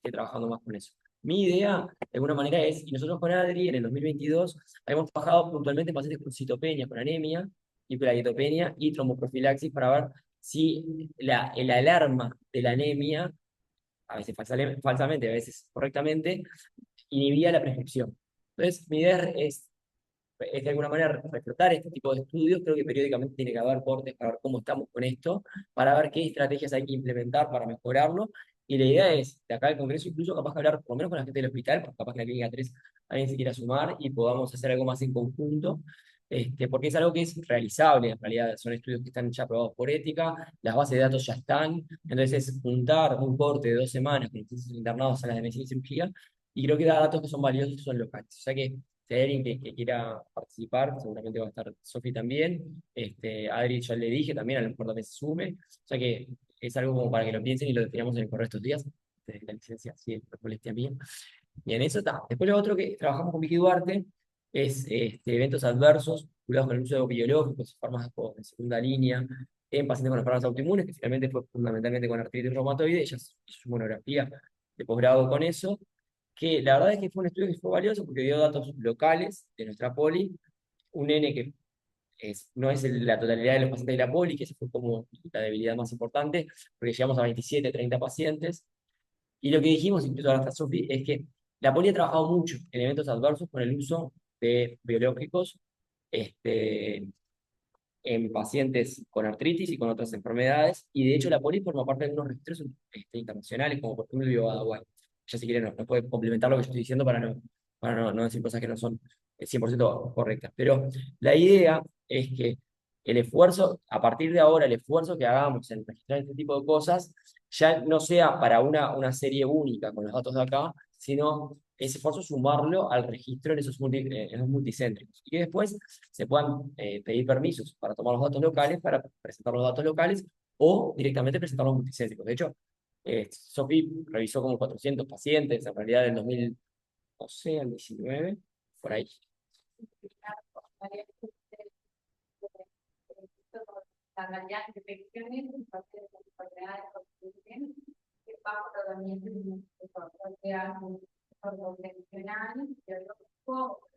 trabajando más con eso. Mi idea, de alguna manera, es, y nosotros con Adri, en el 2022, habíamos trabajado puntualmente en pacientes con citopenia, con anemia, hiperalitopenia y tromboprofilaxis para ver si el alarma de la anemia, a veces falsamente, a veces correctamente, inhibía la prescripción. Entonces, mi idea es de alguna manera reflotar este tipo de estudios. Creo que periódicamente tiene que haber cortes para ver cómo estamos con esto, para ver qué estrategias hay que implementar para mejorarlo. Y la idea es, de acá al Congreso, incluso capaz de hablar por lo menos con la gente del hospital, porque capaz que la Clínica 3 alguien se quiera sumar y podamos hacer algo más en conjunto, porque es algo que es realizable. En realidad son estudios que están ya aprobados por ética, las bases de datos ya están. Entonces es juntar un corte de 2 semanas con los internados a las de medicina y cirugía, y creo que da datos que son valiosos y son locales. O sea que si hay alguien que quiera participar, seguramente va a estar Sofi también. Adri ya le dije también, a lo mejor también se sume. O sea que es algo como para que lo piensen y lo definamos en el correo estos días. La licencia, sí, es molestia mía. Y en eso está. Después lo otro que trabajamos con Vicky Duarte es eventos adversos vinculados con el uso de biológicos, fármacos de segunda línea, en pacientes con enfermedades autoinmunes, que finalmente fue fundamentalmente con artritis reumatoide. Ella hizo su monografía de posgrado con eso, que la verdad es que fue un estudio que fue valioso porque dio datos locales de nuestra poli, un N que no es la totalidad de los pacientes de la poli, que esa fue como la debilidad más importante, porque llegamos a 27, 30 pacientes, y lo que dijimos, incluso ahora está Sofi, es que la poli ha trabajado mucho en eventos adversos con el uso de biológicos en pacientes con artritis y con otras enfermedades, y de hecho la poli forma parte de unos registros internacionales, como por ejemplo el BioBadaWay. Ya si quieren nos puede complementar lo que yo estoy diciendo para no decir cosas que no son 100% correctas. Pero la idea es que el esfuerzo, a partir de ahora, el esfuerzo que hagamos en registrar este tipo de cosas, ya no sea para una serie única con los datos de acá, sino ese esfuerzo sumarlo al registro en esos multicéntricos. Y que después se puedan pedir permisos para tomar los datos locales, para presentar los datos locales, o directamente presentar los multicéntricos. De hecho, Sofi revisó como 400 pacientes, en realidad en 2000, no sé, el 19, por ahí. La realidad de infecciones y pacientes con enfermedades autoinmunes que bajo tratamiento inmunoterapia convencional, biológico,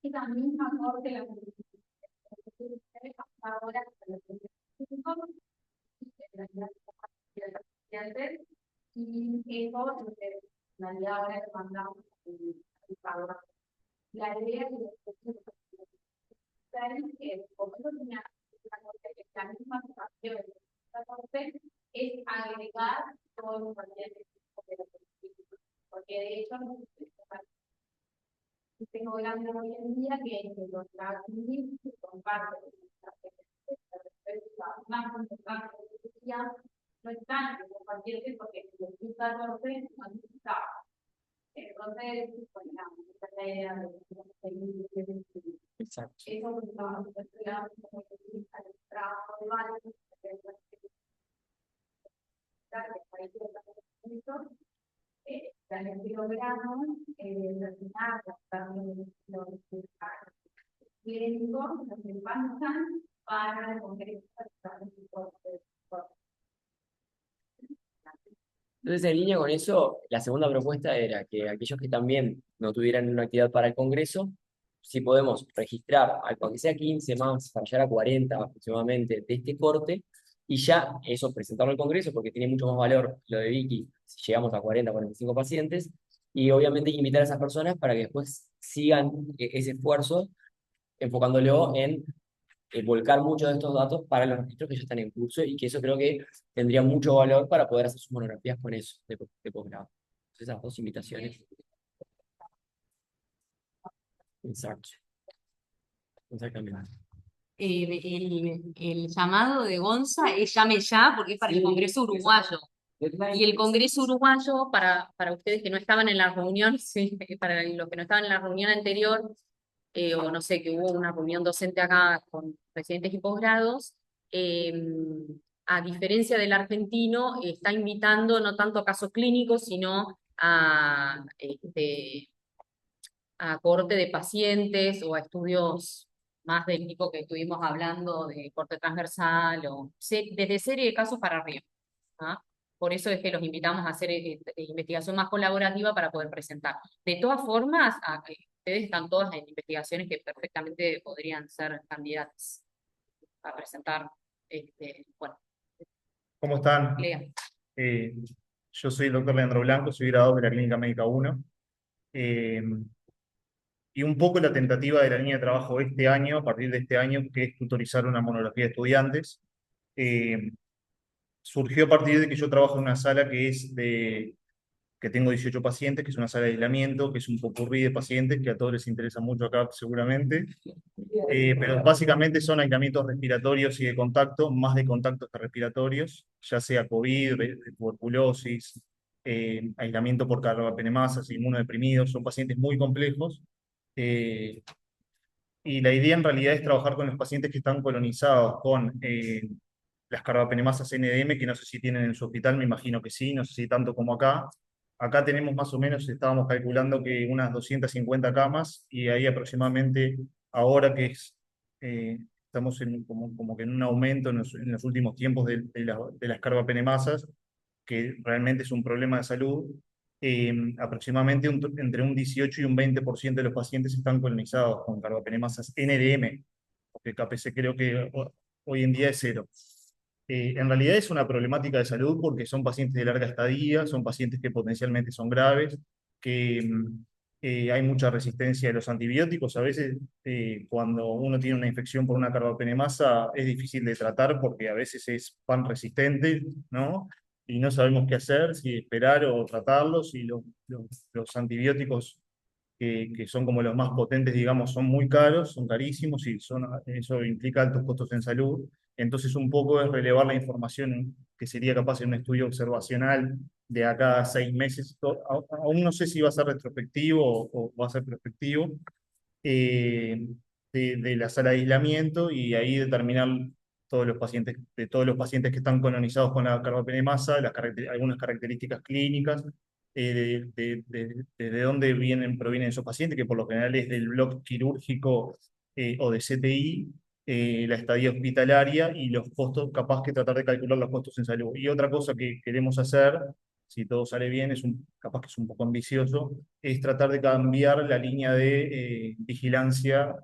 y también aporte la ahora y eso lo que en realidad ahora mandamos la idea es como eso tenía la misma situación es agregar todos los pacientes porque de hecho tengo grande hoy en día que los tratamientos que comparten más importante no están en los pacientes porque el 2014 no estaba. Entonces, pues nada, esa es la idea de Exacto. eso que estamos estudiando como que el trabajo de varios, también que logramos terminar los clínicos, los que pasan para el Congreso. Entonces, en línea con eso, la segunda propuesta era que aquellos que también no tuvieran una actividad para el Congreso, si podemos registrar, aunque sea 15 más, para llegar a 40 aproximadamente de este corte, y ya eso presentarlo al Congreso, porque tiene mucho más valor lo de Vicky, si llegamos a 40, 45 pacientes, y obviamente invitar a esas personas para que después sigan ese esfuerzo, enfocándolo en volcar muchos de estos datos para los registros que ya están en curso y que eso creo que tendría mucho valor para poder hacer sus monografías con eso de posgrado. Entonces, esas dos invitaciones. Exacto. Exactamente. El llamado de Gonza es llame ya porque es para el Congreso Uruguayo. Y el Congreso Uruguayo, para ustedes que no estaban en la reunión, sí, para los que no estaban en la reunión anterior, o no sé, que hubo una reunión docente acá con residentes y posgrados, a diferencia del argentino, está invitando no tanto a casos clínicos, sino a corte de pacientes o a estudios más del tipo que estuvimos hablando de corte transversal o desde serie de casos para arriba. ¿Ah? Por eso es que los invitamos a hacer investigación más colaborativa para poder presentar. De todas formas, ustedes están todas en investigaciones que perfectamente podrían ser candidatas a presentar. Bueno, ¿Cómo están? Lea. Yo soy el doctor Leandro Blanco, soy graduado de la Clínica Médica 1. Y un poco la tentativa de la línea de trabajo este año, a partir de este año, que es tutorizar una monografía de estudiantes, surgió a partir de que yo trabajo en una sala que tengo 18 pacientes, que es una sala de aislamiento, que es un popurrí de pacientes, que a todos les interesa mucho acá seguramente, pero básicamente son aislamientos respiratorios y de contacto, más de contactos que respiratorios, ya sea COVID, tuberculosis, aislamiento por carbapenemasas, inmunodeprimidos, son pacientes muy complejos. Y la idea en realidad es trabajar con los pacientes que están colonizados con las carbapenemasas NDM, que no sé si tienen en su hospital, me imagino que sí, no sé si tanto como acá. Acá tenemos más o menos, estábamos calculando que unas 250 camas, y ahí aproximadamente, ahora que estamos como que en un aumento en los últimos tiempos de las carbapenemasas, que realmente es un problema de salud, aproximadamente entre un 18 y un 20% de los pacientes están colonizados con carbapenemasas NDM, porque KPC creo que hoy en día es cero. En realidad es una problemática de salud porque son pacientes de larga estadía, son pacientes que potencialmente son graves, que hay mucha resistencia a los antibióticos. A veces cuando uno tiene una infección por una carbapenemasa es difícil de tratar porque a veces es pan resistente, ¿no? Y no sabemos qué hacer, si esperar o tratarlos, y los antibióticos que son como los más potentes, digamos, son muy caros, son carísimos, y eso implica altos costos en salud. Entonces un poco es relevar la información que sería capaz en un estudio observacional de acá a 6 meses. Aún no sé si va a ser retrospectivo o va a ser prospectivo, eh, de la sala de aislamiento, y ahí determinar de todos los pacientes que están colonizados con la carbapenemasa, algunas características clínicas, de dónde provienen esos pacientes, que por lo general es del bloque quirúrgico o de CTI, la estadía hospitalaria y los costos, capaz que tratar de calcular los costos en salud. Y otra cosa que queremos hacer, si todo sale bien, capaz que es un poco ambicioso, es tratar de cambiar la línea de vigilancia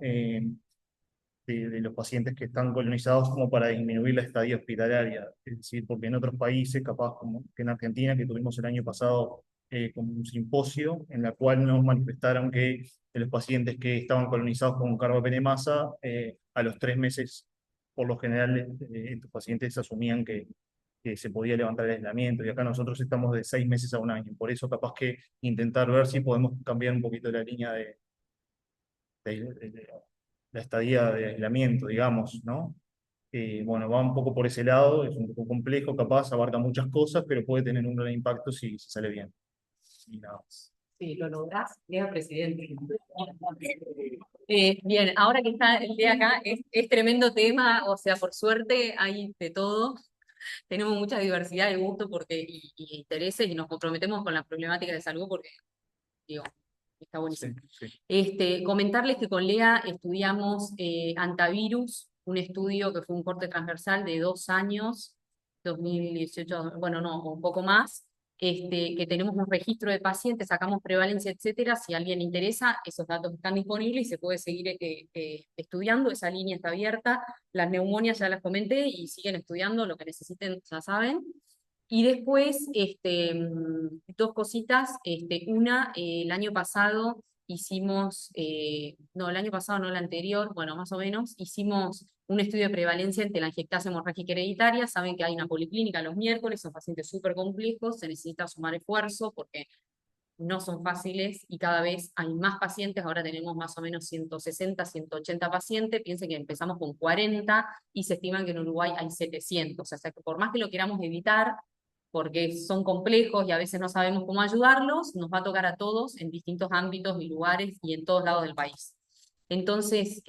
de los pacientes que están colonizados, como para disminuir la estadía hospitalaria. Es decir, porque en otros países, capaz como que en Argentina, que tuvimos el año pasado como un simposio, en la cual nos manifestaron que de los pacientes que estaban colonizados con carbapenemasa, a los 3 meses, por lo general, estos pacientes asumían que se podía levantar el aislamiento, y acá nosotros estamos de 6 meses a un año. Por eso capaz que intentar ver si podemos cambiar un poquito la línea de la estadía de aislamiento, digamos, ¿no? Bueno, va un poco por ese lado, es un poco complejo, capaz, abarca muchas cosas, pero puede tener un gran impacto si sale bien. Y nada más. Sí, lo lográs, llega presidente. Bien, ahora que está el día acá, es tremendo tema, o sea, por suerte hay de todo, tenemos mucha diversidad de gusto y intereses y nos comprometemos con la problemática de salud porque, digo, está buenísimo. Comentarles que con Lea estudiamos antivirus, un estudio que fue un corte transversal de 2 años, 2018, bueno, no, un poco más, que tenemos un registro de pacientes, sacamos prevalencia, etcétera. Si a alguien le interesa, esos datos están disponibles y se puede seguir estudiando. Esa línea está abierta. Las neumonias ya las comenté y siguen estudiando, lo que necesiten ya saben. Y después, 2 cositas. Una, el año pasado hicimos, no, el año pasado no, el anterior, bueno, más o menos, hicimos un estudio de prevalencia en telangiectasia hemorrágica hereditaria. Saben que hay una policlínica los miércoles, son pacientes súper complejos, se necesita sumar esfuerzo porque no son fáciles y cada vez hay más pacientes. Ahora tenemos más o menos 160, 180 pacientes. Piensen que empezamos con 40 y se estima que en Uruguay hay 700. O sea que por más que lo queramos evitar, porque son complejos y a veces no sabemos cómo ayudarlos, nos va a tocar a todos en distintos ámbitos y lugares y en todos lados del país. Entonces,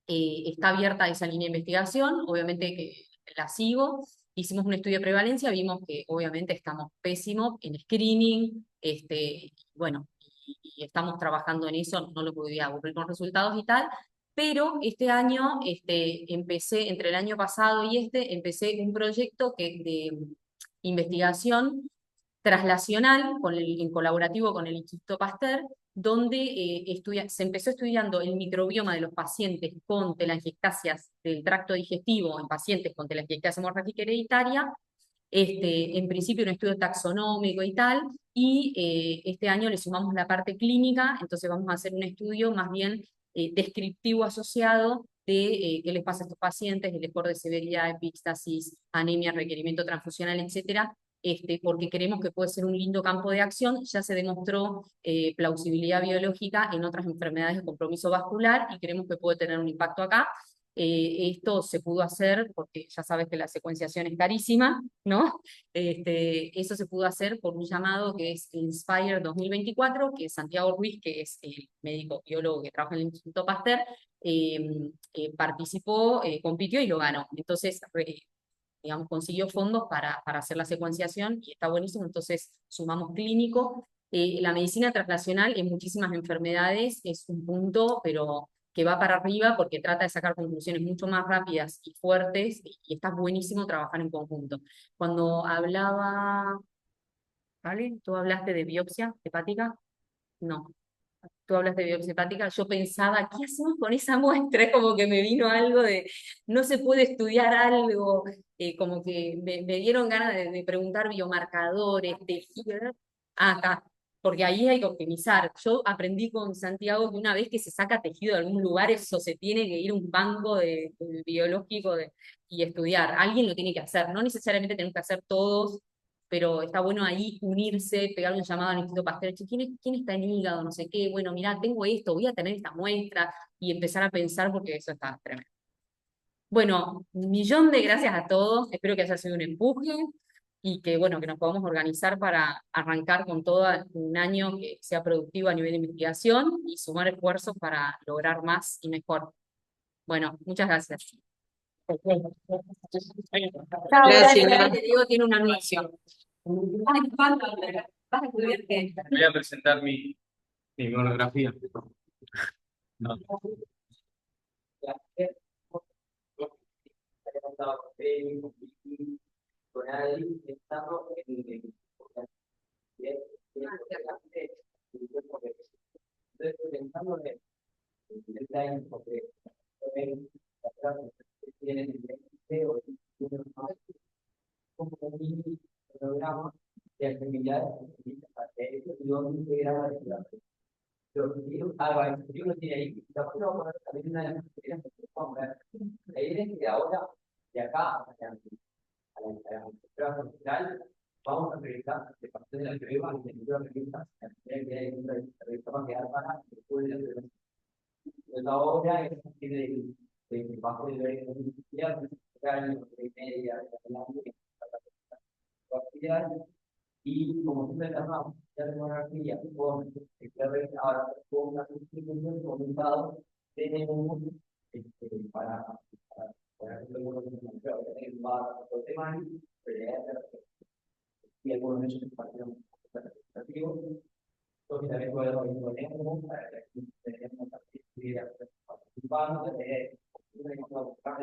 está abierta esa línea de investigación, obviamente que la sigo. Hicimos un estudio de prevalencia, vimos que obviamente estamos pésimos en screening, bueno, y estamos trabajando en eso, no lo podía aburrir con resultados y tal, pero este año empecé, entre el año pasado y empecé un proyecto de investigación traslacional en colaborativo con el Instituto Pasteur, donde se empezó estudiando el microbioma de los pacientes con telangiectasias del tracto digestivo en pacientes con telangiectasia hemorrágica hereditaria, en principio un estudio taxonómico y tal, y este año le sumamos la parte clínica, entonces vamos a hacer un estudio más bien descriptivo asociado de qué les pasa a estos pacientes, el score de severidad, epístasis, anemia, requerimiento transfusional, etcétera, porque creemos que puede ser un lindo campo de acción. Ya se demostró plausibilidad biológica en otras enfermedades de compromiso vascular y creemos que puede tener un impacto acá. Esto se pudo hacer porque ya sabes que la secuenciación es carísima, ¿no? Eso se pudo hacer por un llamado que es Inspire 2024, que Santiago Ruiz, que es el médico biólogo que trabaja en el Instituto Pasteur, participó, compitió y lo ganó. Entonces, digamos, consiguió fondos para hacer la secuenciación y está buenísimo. Entonces, sumamos clínico. La medicina translacional en muchísimas enfermedades es un punto, pero que va para arriba porque trata de sacar conclusiones mucho más rápidas y fuertes, y está buenísimo trabajar en conjunto. Cuando hablaba, ¿vale? ¿Tú hablaste de biopsia hepática? No. Tú hablas de biopsia hepática, yo pensaba, ¿qué hacemos con esa muestra? Es como que me vino algo de, no se puede estudiar algo, como que me dieron ganas de preguntar biomarcadores, tejidos, acá, porque ahí hay que optimizar. Yo aprendí con Santiago que una vez que se saca tejido de algún lugar, eso se tiene que ir a un banco de biológico y estudiar. Alguien lo tiene que hacer, no necesariamente tenemos que hacer todos, pero está bueno ahí unirse, pegar un llamado al Instituto Pasteur, che, ¿quién está en hígado? No sé qué, bueno, mirá, tengo esto, voy a tener esta muestra, y empezar a pensar porque eso está tremendo. Bueno, un millón de gracias a todos, espero que haya sido un empuje, y que, bueno, que nos podamos organizar para arrancar con todo un año que sea productivo a nivel de investigación, y sumar esfuerzos para lograr más y mejor. Bueno, muchas gracias. Gracias. Diego tiene un anuncio. ¿Vas a estudiar qué? Voy a presentar mi monografía. No. Programa de actividades y donde integraba la yo no tiene ahí, después vamos a poner también una de las materias que vamos a ver. La idea es que ahora, de acá a la profesional, vamos a revisar de parte de la prueba y de la revista, la primera que hay en la revista va a quedar para después de la prueba. Entonces ahora es a partir de bajo el horario de universidad, media, y como siempre trabajamos ya demografía con ahora con una sustitución comentado, tenemos para hacer algunos temas, y algunos de ellos compartieron representativos. Entonces también podemos para que tenemos participando, buscar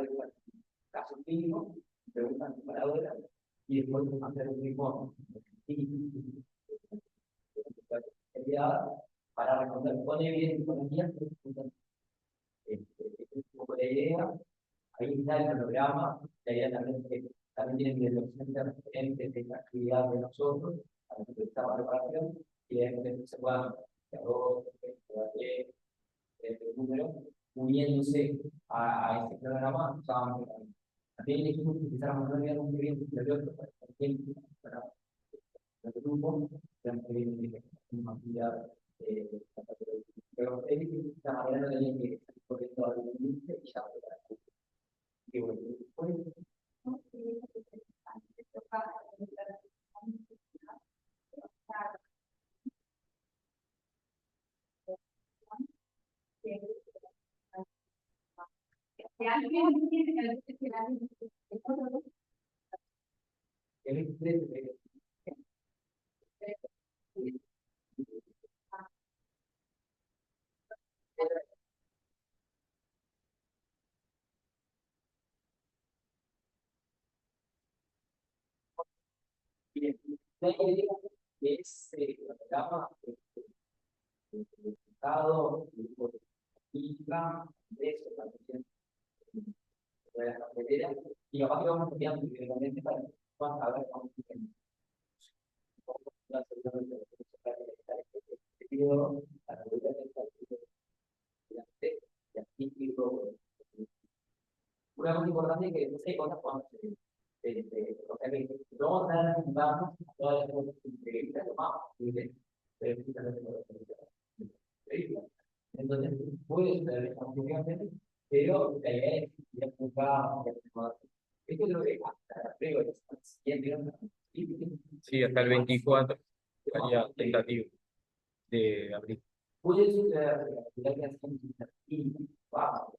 casos clínicos, preguntas comparadoras, y después hacer un informe para responder con evidencia. Es un poco la idea. Ahí está el programa. La idea también es que también tienen que ser referentes de la actividad de nosotros, a la que estamos preparación, y después se puedan dos, tres números, uniéndose a este programa. También elegimos que empezáramos a ver un bien superior para el grupo, una actividad pero esta manera no tenía que estar corriendo al límite y ya. Y bueno, después la idea es el programa Estado, política, de eso también, de las cafeteras, y capaz que vamos cambiando individualmente para que puedan saber cómo tienen. Una cosa importante es que no sé cosas podemos hacer. O sea que vamos a dar vamos a todas las entrevistas, lo más posible, entonces puede ser ampliamente, pero la idea es ir a esto es lo que hasta creo que es siguiente. Sí, hasta el 24 sería tentativo de abril. Puede ser la actividad que hacemos y vamos.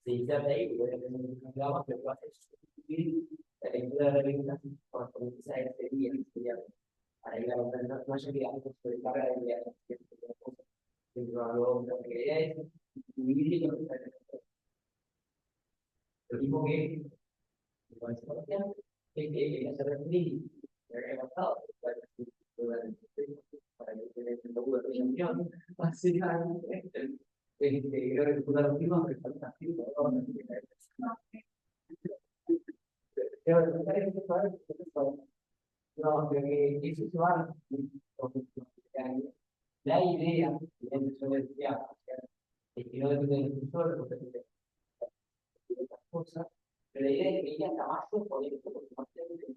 Se inserta ahí, puede tener un programa que puede sustituir la lectura de revistas por esa sería para ir a la mayoría de carga de ideas dentro de lo que la idea es incluir y lo mismo que con esta cuestión es que hacer referir el pasado para que tener el logro de reunión básicamente creo que la última que falta así no, que eso se va la idea que yo decía es que no depende del profesor porque de otras cosas, pero la idea es que ella hasta mayo poder esto porque más tiene que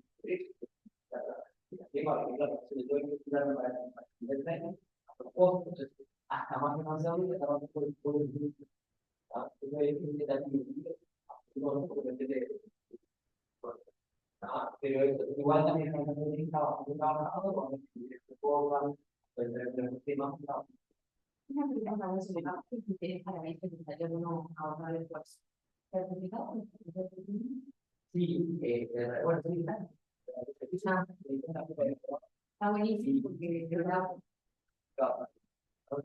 hasta más demasiado que estamos por pero igual también estaba trabajando con el temas. Una pregunta muy similar, ¿qué interés para este que salió uno a ahorrar el esfuerzo? ¿Certificado? Sí, bueno, sí, Está buenísimo porque de verdad, claro, está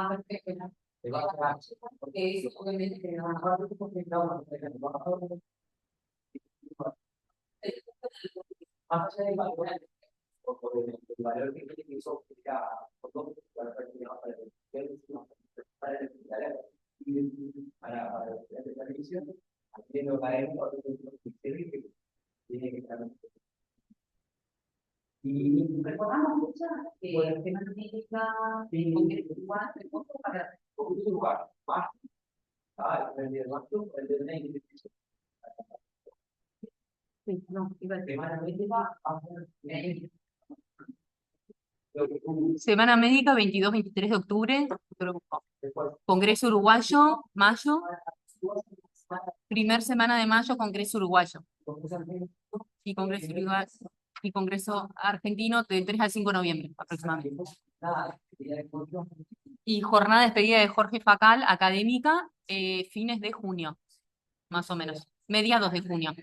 perfecto, porque eso obviamente que no más allá del valor, el valor que tiene que eso para la televisión, haciendo caer que tiene que estar. Y recordamos muchas temática, igual, para jugar más. Sí, no, iba a semanalmente va a Semana Médica, 22-23 de octubre. Congreso Uruguayo, mayo. Primer semana de mayo, Congreso Uruguayo. Y Congreso Uruguayo. Y Congreso Argentino del 3 al 5 de noviembre, aproximadamente. Y jornada de despedida de Jorge Facal, académica, fines de junio, más o menos. Mediados de junio.